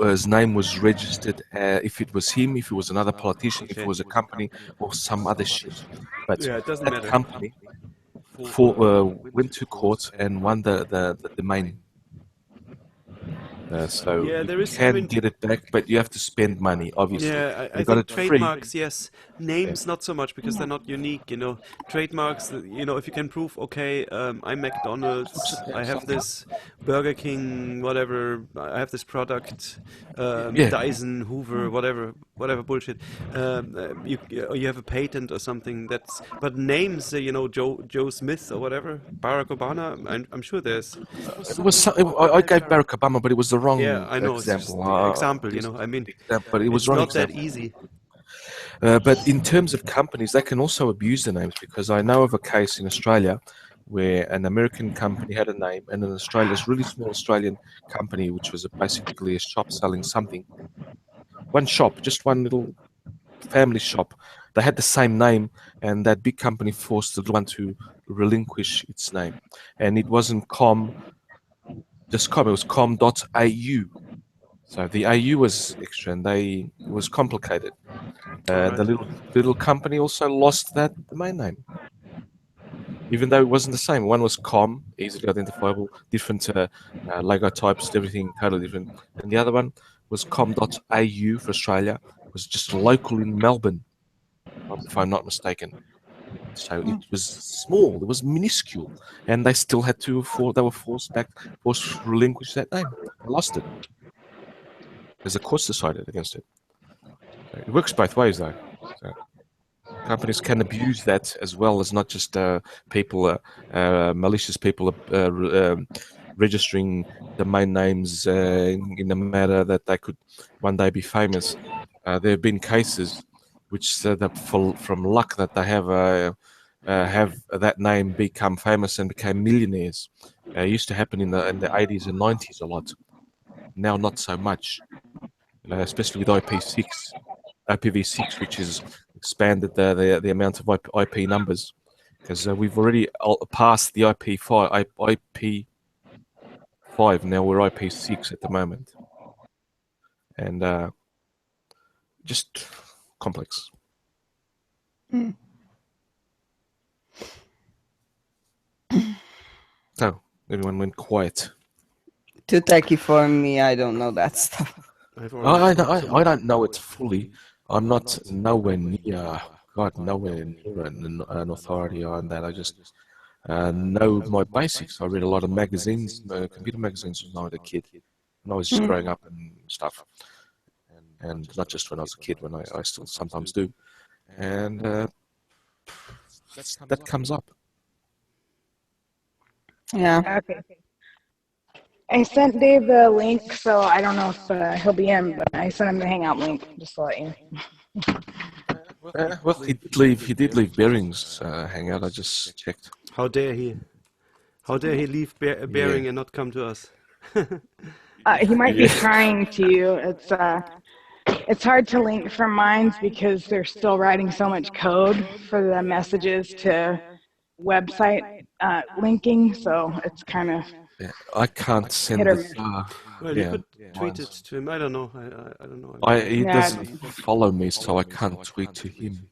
his name was registered. If it was him, if it was another politician, if it was a company, or some other shit. But it doesn't that matter. company went to court and won the domain. So you can get it back, but you have to spend money, obviously. Yeah, I got think it free. trademarks, yes. Names, not so much, because they're not unique, Trademarks, if you can prove, okay, I'm McDonald's, I have this Burger King, whatever, I have this product, Dyson, Hoover, whatever bullshit. You have a patent or something. But names, Joe Smith or whatever, Barack Obama, I'm sure there's. It was. I gave Barack Obama, but it was the wrong I know, example. But it was it's wrong not example. that easy. But in terms of companies, they can also abuse the names, because I know of a case in Australia where an American company had a name, and an really small Australian company, which was basically a shop selling something. One shop, just one little family shop. They had the same name, and that big company forced the one to relinquish its name. And it wasn't just com, it was com.au. So the AU was extra, and it was complicated. The little company also lost that domain name, even though it wasn't the same. One was com, easily identifiable, different logo types, everything totally different, and the other one was com.au for Australia. It was just local in Melbourne, if I'm not mistaken. So it was small, it was minuscule, and they still had to. They were forced to relinquish that name. They lost it. As the courts decided against it. So it works both ways, though. So companies can abuse that as well, as not just people, malicious people registering domain names in a manner that they could one day be famous. There have been cases which said that from luck that they have that name become famous and became millionaires. It used to happen in the 80s and 90s a lot. Now not so much. Especially with IPv6, which has expanded the amount of IP numbers, because we've already passed the IP5. Now we're IP6 at the moment, and just complex. So everyone went quiet. Too techy for me. I don't know that stuff. I don't know it fully. I'm not nowhere near an authority on that. I just know my basics. I read a lot of magazines, computer magazines when I was a kid, when I was just growing up and stuff. And not just when I was a kid, when I still sometimes do. And that comes up. Yeah. Okay. I sent Dave the link, so I don't know if he'll be in, but I sent him the Hangout link, just to let you know. Well, he did leave Bearing's Hangout. I just checked. How dare he? How dare he leave Bearing and not come to us? He might be trying to. It's hard to link from mines because they're still writing so much code for the messages to website linking, so it's kind of. Yeah, I can't send this. Well, you could tweet it to him. I don't know. I don't know. He doesn't follow me, so I can't tweet to him.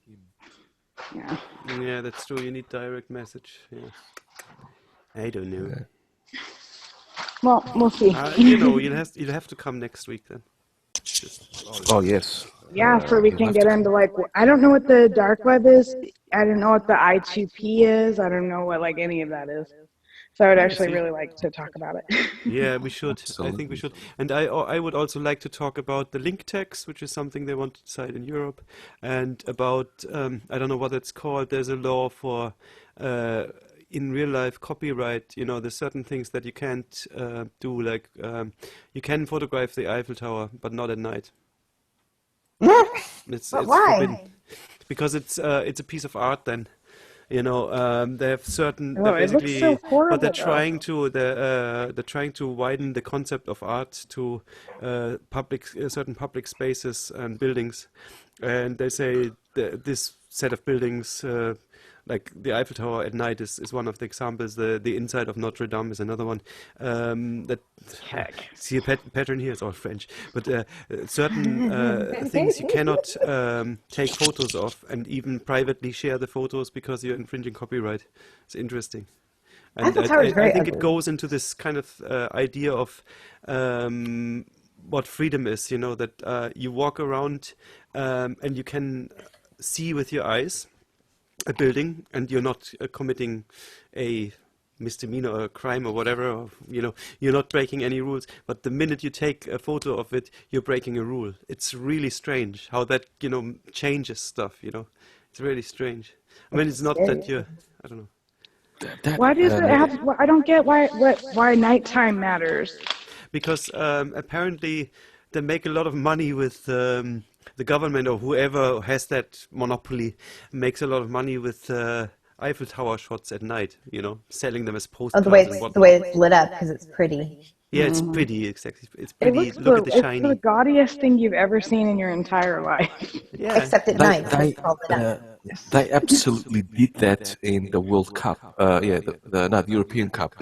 Yeah, that's true. You need direct message. Yeah. I don't know. Yeah. Well, we'll see. You'll have to come next week then. Oh yes, Yeah, so we you'll can have get to into like, I don't know what the dark web is. I don't know what the I2P is. I don't know what like any of that is. So I would Yeah, actually see. really like to talk about it. Yeah, we should. I think we absolutely. should. And I would also like to talk about the link tax, which is something they want to decide in Europe, and about I don't know what it's called. There's a law for in real life copyright. You know, there's certain things that you can't do. Like you can photograph the Eiffel Tower, but not at night. It's But it's forbidden why? because it's a piece of art then. You know, they have certain. They're Oh, it looks so basically, but horrible though. they're trying to widen the concept of art to public certain public spaces and buildings, and they say this set of buildings. Like the Eiffel Tower at night is one of the examples. The inside of Notre Dame is another one. That Heck. see a pattern here. It's all French, but certain things you cannot take photos of, and even privately share the photos because you're infringing copyright. It's interesting, and Eiffel Tower is I very think it ugly. goes into this kind of idea of what freedom is. You know that you walk around and you can see with your eyes a building, and you're not committing a misdemeanor or a crime or whatever, or, you know, you're not breaking any rules. But the minute you take a photo of it, you're breaking a rule. It's really strange how that, you know, changes stuff, you know. It's really strange. I mean, it's not that you're, I don't know. That Why does it have? I don't get why nighttime matters. Because apparently they make a lot of money with the government, or whoever has that monopoly makes a lot of money with Eiffel Tower shots at night, you know, selling them as Oh, postcards and the whatnot. way it's lit up because it's pretty. Yeah, it's pretty, exactly. It's It pretty. looks Look at the it's the shiny. gaudiest thing you've ever seen in your entire life. Yeah, Except at they night because they it's all lit up. they absolutely did that in the World Cup. Yeah, the European Cup.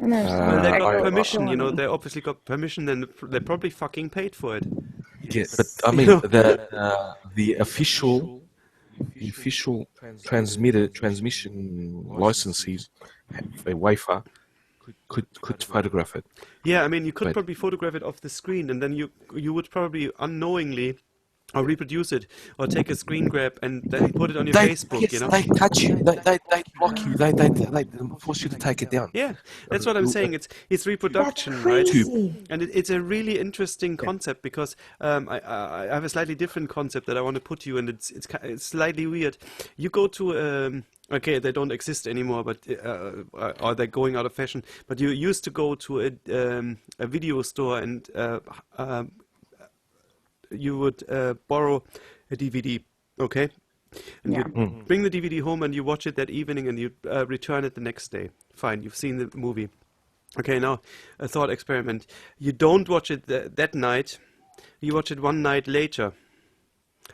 And there's some well, they I, got typo permission, you going know, on. they obviously got permission, and they probably fucking paid for it. yeah, but I You mean know? the official transmission licensees, a Wi-Fi, could photograph it. Yeah, I mean, you could But probably photograph it off the screen, and then you would probably unknowingly or reproduce it, or take a screen grab and then put it on your Facebook, you yes, know? they catch you. They block you. They force you to take it down. Yeah, that's what I'm saying. It's That's reproduction, right? crazy. And it's a really interesting concept because I have a slightly different concept that I want to put you, and it's slightly weird. You go to okay, they don't exist anymore, but or they're going out of fashion. But you used to go to a video store, and you would borrow a DVD, okay? And Yeah. you bring the DVD home and you watch it that evening, and you return it the next day. Fine, you've seen the movie. Okay, now a thought experiment. You don't watch it that night. You watch it one night later,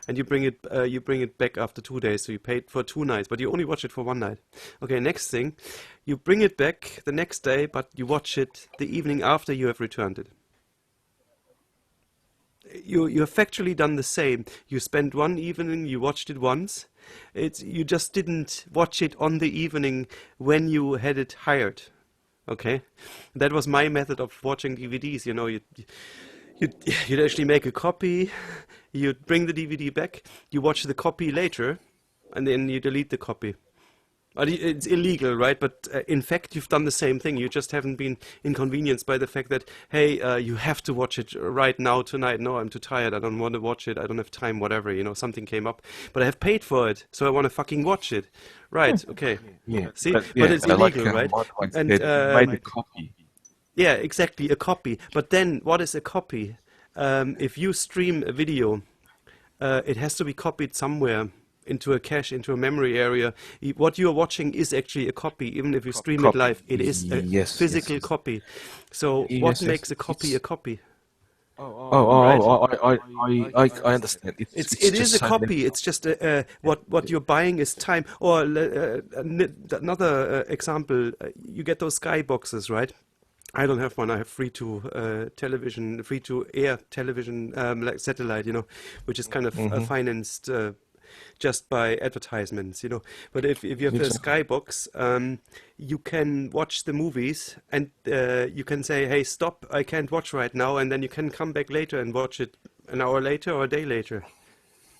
and you bring it back after 2 days. So you paid for 2 nights, but you only watch it for one night. Okay, next thing, you bring it back the next day, but you watch it the evening after you have returned it. You have factually done the same. You spent one evening, you watched it once. You just didn't watch it on the evening when you had it hired. Okay, that was my method of watching DVDs. You know, you'd actually make a copy, you'd bring the DVD back, you watch the copy later, and then you delete the copy. But it's illegal, right? But in fact, you've done the same thing. You just haven't been inconvenienced by the fact that, hey, you have to watch it right now, tonight. No, I'm too tired. I don't want to watch it. I don't have time, whatever. You know, something came up. But I have paid for it, so I want to fucking watch it. Right, okay. Yeah, See? but it's illegal, like right? Mark once And said, you made a copy. yeah, exactly, a copy. But then, what is a copy? If you stream a video, it has to be copied somewhere into a cache, into a memory area. What you're watching is actually a copy, even if you stream it live. It is a physical copy. So what makes a copy a copy? I understand. It just is a so copy. many- It's just what you're buying is time. Or another example, you get those skyboxes, right? I don't have one. I have free to television, free to air television, like satellite, you know, which is kind of financed just by advertisements, you know. But if you have the skybox, you can watch the movies, and you can say, hey, stop, I can't watch right now, and then you can come back later and watch it an hour later or a day later.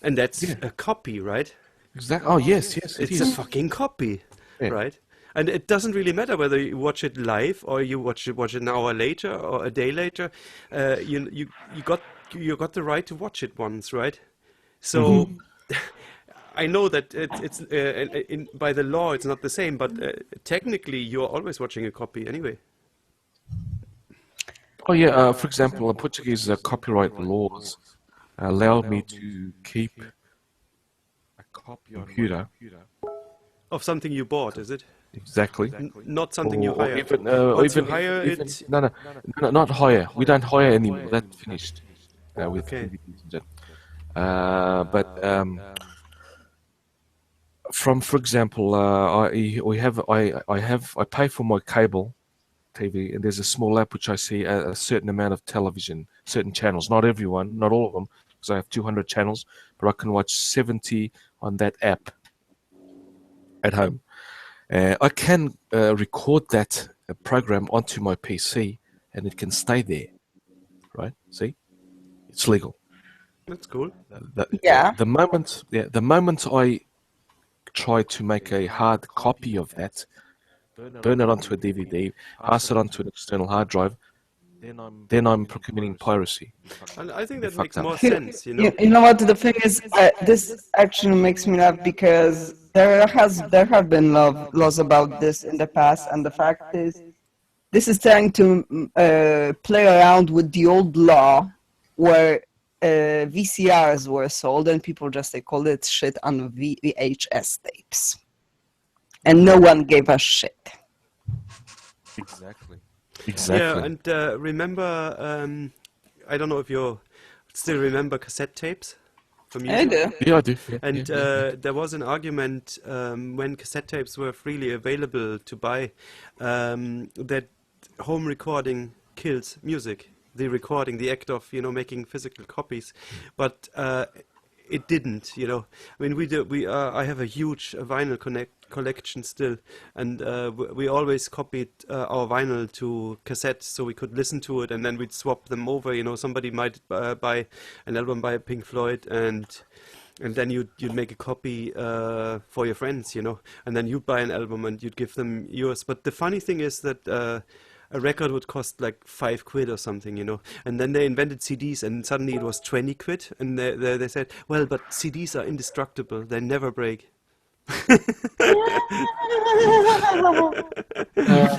And that's a copy, right? Exactly. Oh, yes, It's a fucking copy, right? And it doesn't really matter whether you watch it live or you watch it an hour later or a day later. You got the right to watch it once, right? So I know that it's by the law it's not the same, but technically you're always watching a copy anyway. Oh, yeah. For example, Portuguese copyright laws allow me to keep a copy on my computer. Of something you bought, is it? Exactly. Not something you hired. Even, Once even, you hire even, it. no, not hire. We don't hire anymore. That's finished with DVDs and that. But for example, I pay for my cable TV, and there's a small app which I see a certain amount of television, certain channels. Not everyone, not all of them, because I have 200 channels, but I can watch 70 on that app at home. I can record that program onto my PC, and it can stay there. Right? See, it's legal. That's cool. The moment I try to make a hard copy of that, burn it onto a DVD, pass it onto an external hard drive, then I'm committing piracy. And I think that makes more sense, You know what the thing is? This actually makes me laugh because there have been laws about this in the past, and the fact is, this is trying to play around with the old law where VCRs were sold and people just called it shit on VHS tapes, and no one gave a shit. Exactly. Yeah, and remember, I don't know if you still remember cassette tapes from music? I do. Yeah, I do. And there was an argument when cassette tapes were freely available to buy that home recording kills music. The recording, the act of making physical copies, but it didn't. I mean, I have a huge vinyl collection still, and we always copied our vinyl to cassettes so we could listen to it, and then we'd swap them over. Somebody might buy an album by Pink Floyd, and then you'd make a copy for your friends, and then you'd buy an album and you'd give them yours. But the funny thing is that a record would cost like £5 or something, and then they invented CDs, and suddenly it was 20 quid, and they said, well, but CDs are indestructible, they never break.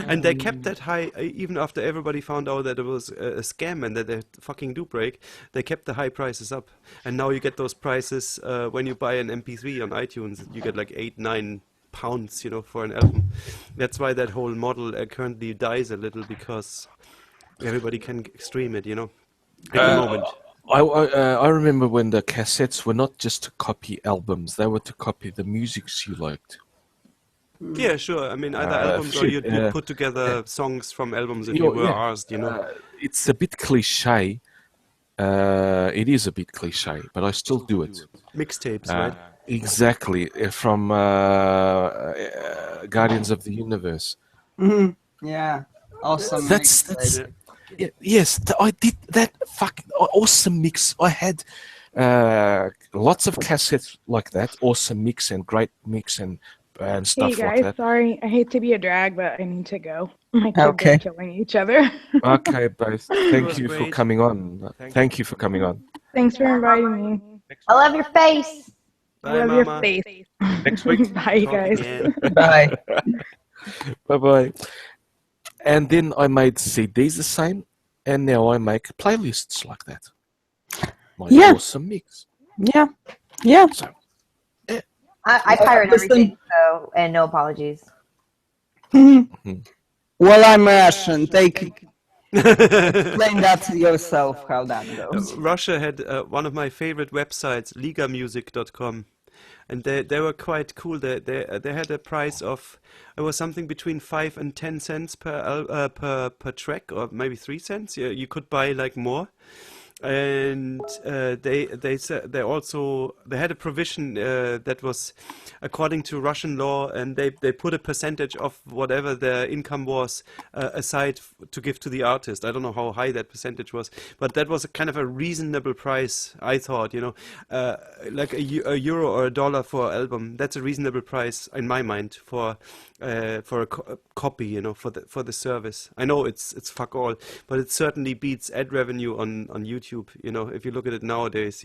And they kept that high even after everybody found out that it was a scam and that they fucking do break. They kept the high prices up, and now you get those prices when you buy an MP3 on iTunes. You get like £8-9 for an album. That's why that whole model currently dies a little, because everybody can stream it, at the moment. I remember when the cassettes were not just to copy albums; they were to copy the musics you liked. Yeah, sure. I mean, either albums or you'd put together songs from albums if you were asked, It's a bit cliche. It is a bit cliche, but I still do it. Mixtapes, right? Exactly, from Guardians of the Universe. Mm-hmm. Yeah, awesome. That's yes. I did that fucking awesome mix. I had lots of cassettes like that. Awesome mix and great mix and stuff hey guys, like that. Sorry, I hate to be a drag, but I need to go. My kids are killing each other. Okay, both. Thank you for coming on. Thank you for coming on. Thanks for inviting me. I love your face. Bye, I love Mama. your face. Next week. Bye, Talk guys. again. Bye. Bye-bye. And then I made CDs the same, and now I make playlists like that. My awesome mix. Yeah. Yeah. So, I pirate everything, so, and no apologies. Well, I'm Russian. Explain that to yourself, how that goes. Russia had one of my favorite websites, ligamusic.com, and they were quite cool. They had a price of, it was something between 5 and 10 cents per track, or maybe 3 cents. You could buy like more, and they said they had a provision that was according to Russian law, and they put a percentage of whatever their income was aside to give to the artist. I don't know how high that percentage was, but that was a kind of a reasonable price, I thought. Like a euro or a dollar for an album. That's a reasonable price in my mind for a copy, for the service. I know it's fuck all, but it certainly beats ad revenue on YouTube. If you look at it nowadays,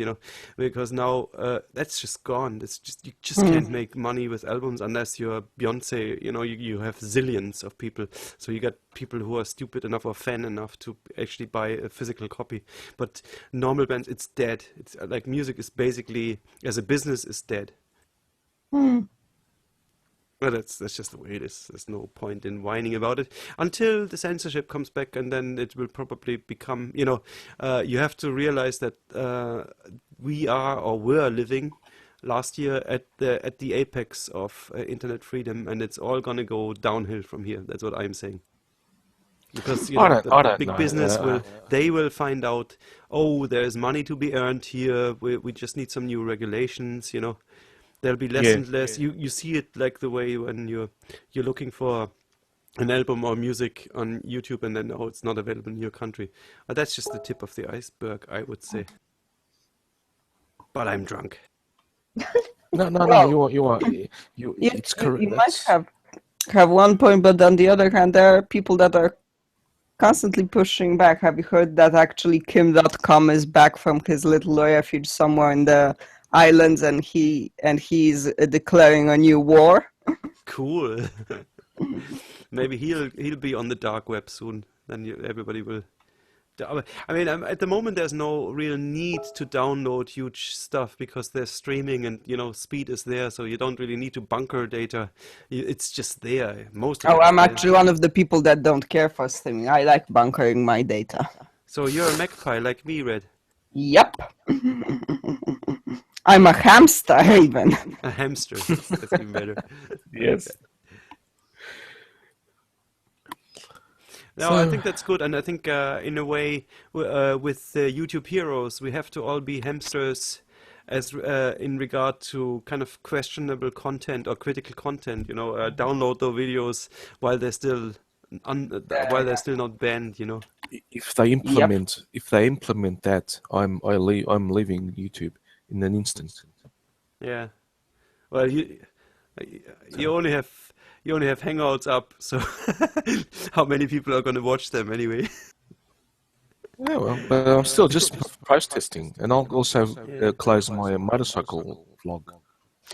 because now that's just gone. It's just you just can't make money with albums unless you're Beyonce. You have zillions of people, so you got people who are stupid enough or fan enough to actually buy a physical copy. But normal bands, it's dead. It's like music is basically, as a business, is dead. Well, that's just the way it is. There's no point in whining about it until the censorship comes back, and then it will probably become, you have to realize that we were living last year at the apex of internet freedom, and it's all gonna go downhill from here. That's what I'm saying. Because the big business will find out, oh, there's money to be earned here. We just need some new regulations, There'll be less and less. You see it like the way when you're looking for an album or music on YouTube, and then it's not available in your country. But that's just the tip of the iceberg, I would say. But I'm drunk. No. It's correct. You might have one point, but on the other hand, there are people that are constantly pushing back. Have you heard that actually Kim.com is back from his little refuge somewhere in the islands, and he's declaring a new war? Cool. Maybe he'll be on the dark web soon. Then everybody will. I mean, at the moment there's no real need to download huge stuff because there's streaming and speed is there, so you don't really need to bunker data. It's just there. I'm actually one of the people that don't care for streaming. I like bunkering my data. So you're a magpie like me, Red. Yep. I'm a hamster, even. A hamster. That's even better. Yes. No, I think that's good, and I think in a way with YouTube Heroes, we have to all be hamsters as in regard to kind of questionable content or critical content. Download the videos while they're still not banned. If they implement that, I'm leaving YouTube in an instant. Yeah. Well, you only have Hangouts up, so how many people are going to watch them anyway? Yeah, well, but I'm still just post-testing, and I'll also close my motorcycle vlog.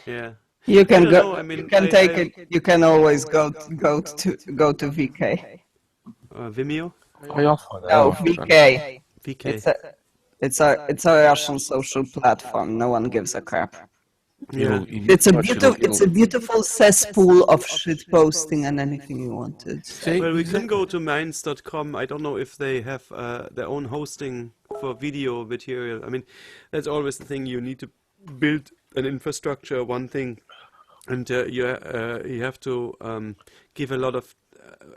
Yeah. You can go. I mean, you can take it. You can always go to VK. Vimeo? No, VK. VK. It's a Russian social platform. No one gives a crap. Yeah. It's a beautiful cesspool of shit posting and anything you wanted. Well, we can go to minds.com. I don't know if they have their own hosting for video material. I mean, that's always the thing. You need to build an infrastructure, one thing, and you have to give a lot of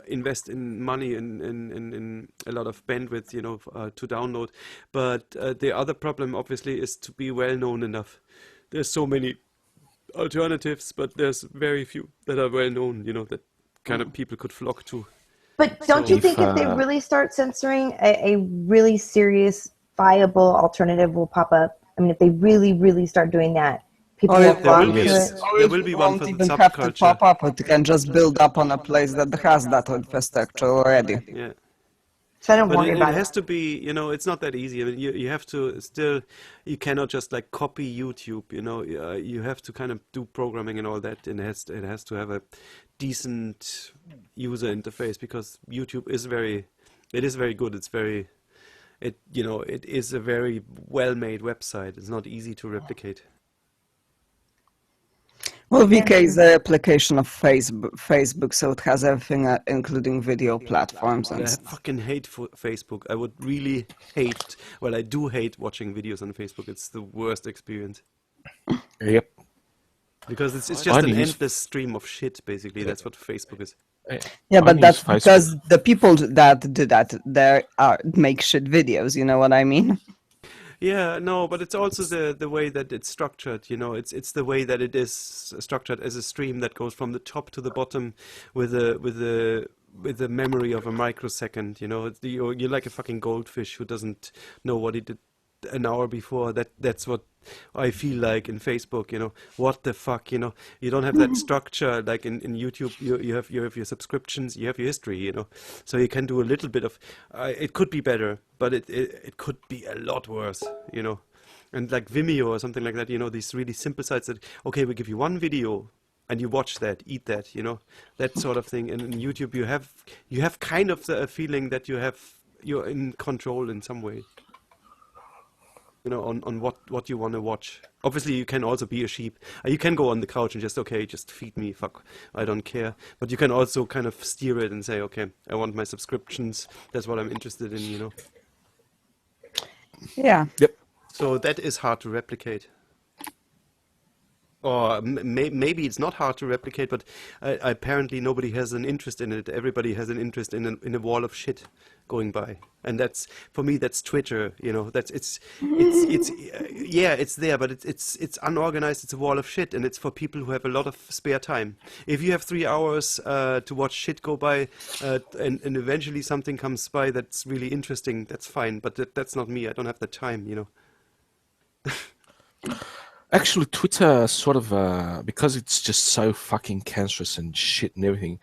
invest in money in a lot of bandwidth, to download. But the other problem, obviously, is to be well known enough. There's so many alternatives, but there's very few that are well known, that kind of people could flock to. But don't you think if they really start censoring, a really serious, viable alternative will pop up? I mean, if they really, really start doing that, people will flock to it. There will be one for the subculture. Have to pop up. It can just build up on a place that has that infrastructure already. Yeah. So I don't worry about it. It has to be, it's not that easy. I mean, you have to still, you cannot just like copy YouTube, you have to kind of do programming and all that, and it has to have a decent user interface, because YouTube is very good. It is a very well-made website. It's not easy to replicate. Well, VK is an application of Facebook, so it has everything, including video platforms. And I fucking hate Facebook. I would really hate. Well, I do hate watching videos on Facebook. It's the worst experience. Yep. Because it's just an endless stream of shit. Basically, that's what Facebook is. Yeah, but that's because the people that do that make shit videos. You know what I mean? Yeah, no, but it's also the way that it's structured, you know. It's the way that it is structured as a stream that goes from the top to the bottom with a memory of a microsecond, you know. You're like a fucking goldfish who doesn't know what he did an hour before. That's what I feel like in Facebook, you know. What the fuck, you know. You don't have that structure like in YouTube. You have your subscriptions, you have your history, you know. So you can do a little bit of it could be better, but it could be a lot worse, you know. And like Vimeo or something like that, you know, these really simple sites that, okay, we give you one video and you watch that, eat that, you know, that sort of thing. And in YouTube you have kind of the feeling that you're in control in some way, you know, on what you want to watch. Obviously you can also be a sheep. You can go on the couch and just feed me, fuck, I don't care. But you can also kind of steer it and say, okay, I want my subscriptions, that's what I'm interested in, you know. Yeah. Yep. So that is hard to replicate. Or maybe it's not hard to replicate, but apparently nobody has an interest in it. Everybody has an interest in a wall of shit going by, and that's, for me, that's Twitter. You know, it's yeah, it's there, but it's unorganized. It's a wall of shit, and it's for people who have a lot of spare time. If you have 3 hours to watch shit go by, and eventually something comes by that's really interesting, that's fine. But that's not me. I don't have the time. You know. Actually, Twitter sort of, because it's just so fucking cancerous and shit and everything,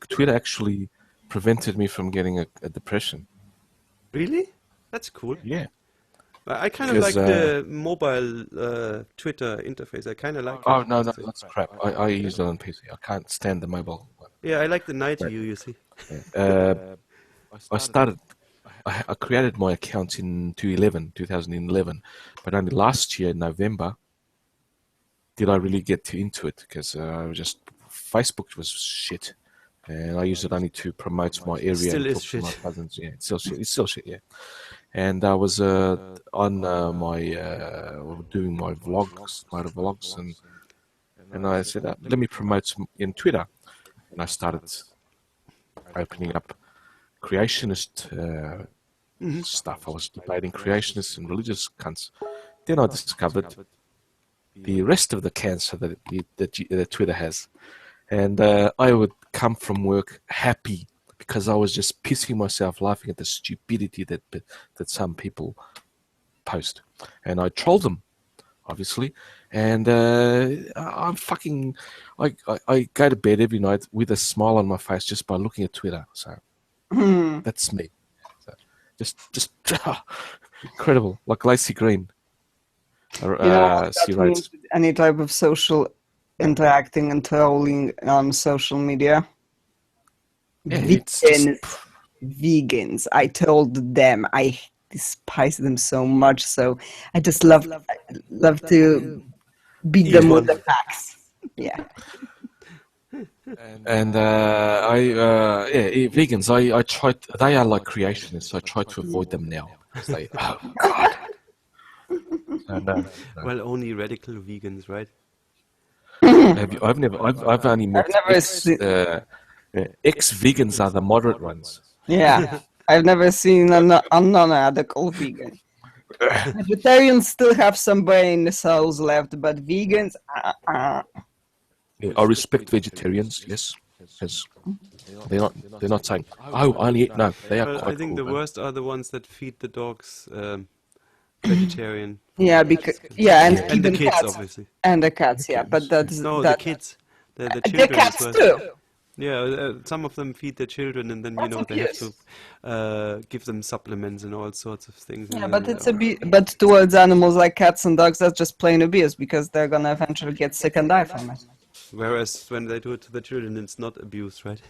Twitter actually prevented me from getting a depression. Really? That's cool. Yeah. I kind of like the mobile Twitter interface. I kind of like it. Oh, no, that's crap. I use it on PC. I can't stand the mobile one. Yeah, I like the night view, you see. Yeah. I created my account in 2011, but only last year, November, did I really get into it, because Facebook was shit, and I used it only to promote my area. Still and is talk to my shit. cousins. Yeah, it's still shit. Yeah, and I was on my doing my vlogs, and I said, let me promote some in Twitter, and I started opening up creationist stuff. I was debating creationists and religious cunts. Then I discovered the rest of the cancer that Twitter has. And I would come from work happy because I was just pissing myself laughing at the stupidity that some people post. And I troll them, obviously. And I go to bed every night with a smile on my face just by looking at Twitter. So that's me. So just incredible, like Lacey Green. She writes any type of social interacting and trolling on social media. Yeah, Vegans. I told them I despise them so much. So I just love to beat them with the facts. Yeah. And vegans. I tried. They are like creationists. I try to avoid them now. They, oh God. No. Well, only radical vegans, right? I've only met ex-vegans are the moderate ones. Yeah, I've never seen a non-radical vegan. Vegetarians still have some brain cells left, but vegans, Yeah, I respect vegetarians. Yes. They're not saying, oh, I only eat. No, they are quite I think cool, the worst are the ones that feed the dogs vegetarian. Yeah, and the even kids, cats, obviously. and the cats. Yeah, but The kids, the children. the cats as well. too. Yeah, some of them feed their children, and then That's they have abuse. to give them supplements and all sorts of things. Yeah, and but then, it's but towards animals like cats and dogs, that's just plain abuse because they're gonna eventually get sick and die from it. whereas when they do it to the children, it's not abuse, right?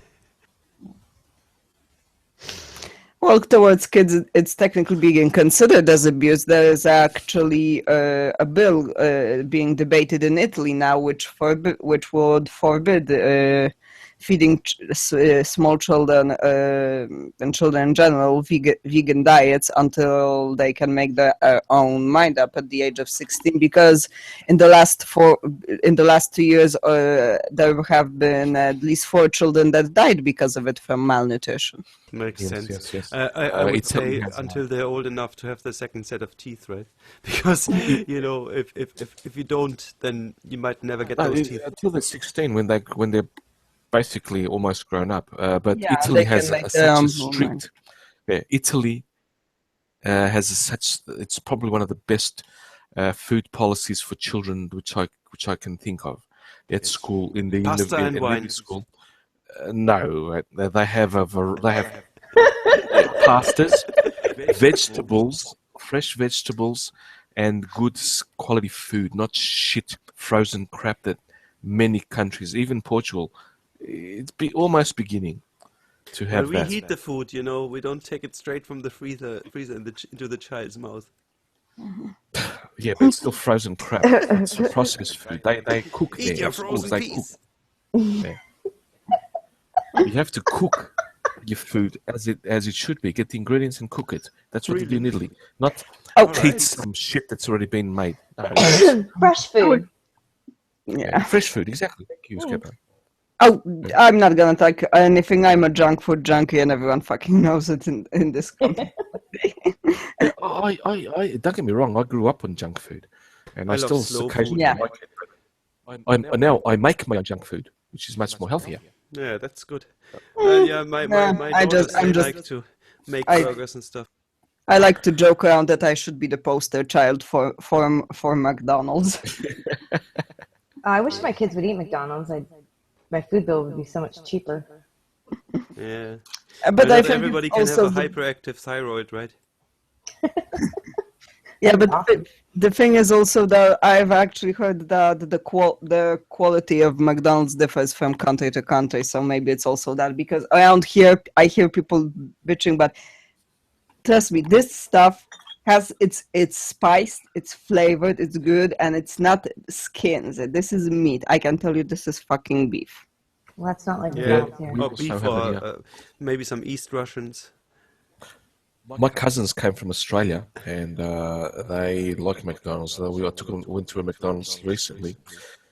Well, towards kids, it's technically being considered as abuse. There is actually a bill being debated in Italy now, which would forbid feeding small children and children in general vegan diets until they can make their own mind up at the age of 16, because in the last 2 years there have been at least 4 children that died because of it from malnutrition. Makes sense. Yes. I would Italy say has until they're old enough to have the second set of teeth, right? Because if you don't, then you might never get those teeth. Until they're 16, when they're basically almost grown up. But Yeah, Italy they has can make such their a own strict. Yeah, Italy has such. It's probably one of the best food policies for children which I can think of. At school, in the Pasta and wine. school. No, they have pastas, vegetables, fresh vegetables, and good quality food, not shit frozen crap that many countries, even Portugal, it's almost beginning to have Well, we that. heat the food, we don't take it straight from the freezer into the child's mouth. Yeah, but it's still frozen crap. It's processed food. They cook Eat there. your At schools, frozen they peas. cook. Yeah. You have to cook your food as it should be. Get the ingredients and cook it. That's what they do in Italy. Not eat some shit that's already been made. No, Fresh food. Yeah. fresh food, exactly. Thank you, Skepo. Oh, I'm not gonna talk anything. I'm a junk food junkie, and everyone fucking knows it in this country. I don't get me wrong. I grew up on junk food, and I love still slow occasionally food. like it. Now I make my own junk food, which is much more healthier. Yeah, that's good. My daughters, they like to make burgers and stuff. I like to joke around that I should be the poster child for McDonald's. I wish my kids would eat McDonald's. My food bill would be so much cheaper. Yeah. But I think everybody can have a hyperactive thyroid, right? Yeah, but the thing is also that I've actually heard that the quality of McDonald's differs from country to country. So maybe it's also that, because around here I hear people bitching, but trust me, this stuff it's spiced, it's flavored, it's good, and it's not skins. This is meat. I can tell you this is fucking beef. Well, that's not like Yeah, McDonald's here. We or also beef, have or it, yeah. maybe some East Russians. My cousins came from Australia, and they like McDonald's. So went to a McDonald's recently,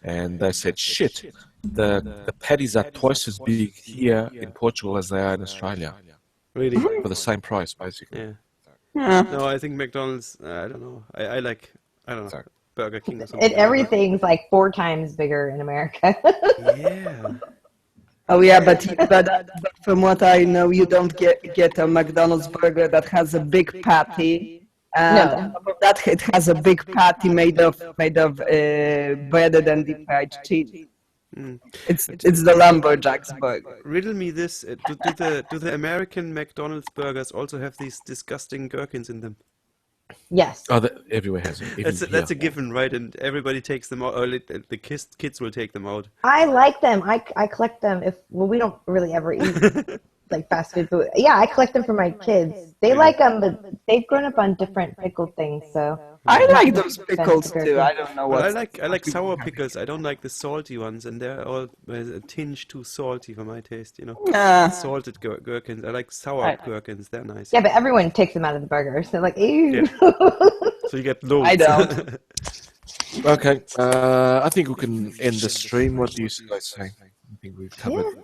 and they said, "Shit, the patties are twice as big here in Portugal as they are in Australia Really? for the same price, basically." Yeah. Yeah. No, I think McDonald's. I don't know. I like. I don't know. Sorry. Burger King or something. And everything's like 4 times bigger in America. Yeah. Oh yeah, but from what I know, you don't get a McDonald's burger that has a big patty. And on top of that, it has a big patty made of breaded and deep fried cheese. It's the lumberjack's burger. Riddle me this: do the American McDonald's burgers also have these disgusting gherkins in them? Yes. Oh, everywhere has it. Even That's a here. given, right? And everybody takes them out. Or the kids will take them out. I like them. I collect them. We don't really ever eat like fast food. Yeah, I collect them for my kids. They like them, but they've grown up on different pickled things. So I like those pickles too. I don't know Well, what. I like sour pickles. I don't like the salty ones, and they're all a tinge too salty for my taste. Salted gherkins. I like sour gherkins. They're nice. yeah, but everyone takes them out of the burgers. They're like, ew. Yeah. So you get loads. I don't. Okay, I think we can end the stream. What do you guys say? I think we've covered.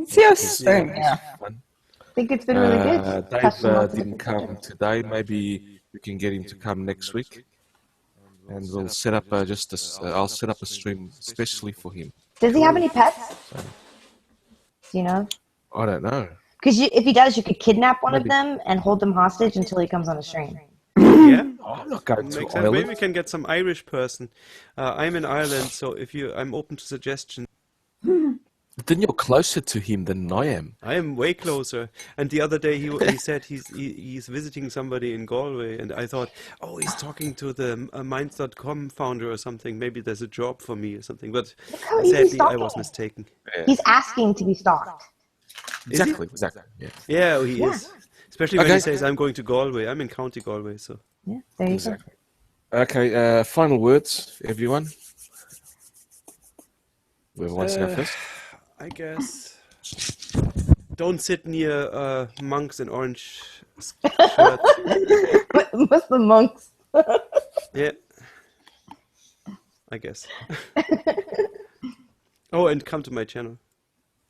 See you soon. Yeah. Fun. I think it's been really good. Dave didn't come today. Maybe we can get him to come next week, and we'll set up I'll set up a stream especially for him. Does he have any pets? Do you know? I don't know. Because if he does, you could kidnap one of them and hold them hostage until he comes on a stream. Yeah. I'm not going to Makes sense. Maybe we Ireland. can get some Irish person. I'm in Ireland, so I'm open to suggestions. Then you're closer to him than I am. I am way closer. And the other day he said he's visiting somebody in Galway, and I thought, oh, he's talking to the Minds.com founder or something. Maybe there's a job for me or something. But how easy sadly, I stalking. was mistaken. He's asking to be stalked. Exactly. Yeah. Yeah, he is. Especially when he says, I'm going to Galway. I'm in County Galway, so. Yeah, there you Exactly. Okay. Final words, everyone. Whoever wants to go first. I guess don't sit near monks in orange shirts. Muslim monks. Yeah, I guess. Oh, and come to my channel.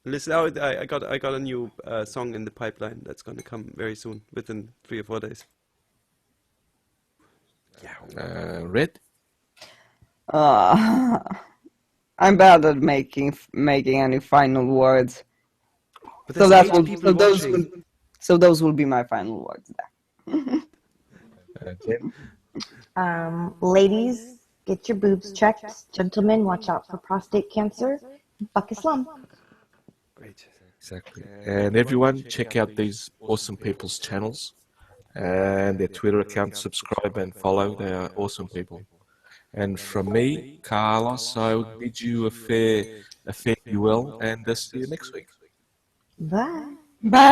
Listen, I got a new song in the pipeline that's gonna come very soon, within 3 or 4 days. Yeah. Red? I'm bad at making any final words. But So there's that 8 will people watching. those will be my final words there. Jen? Ladies, get your boobs checked. Gentlemen, watch out for prostate cancer. Fuck Islam. Great. Exactly. And everyone, check out these awesome people's channels and their Twitter accounts. Subscribe and follow. They are awesome people. And from me, Carlos, I would bid you a fair farewell, and see you next week. Bye. Bye.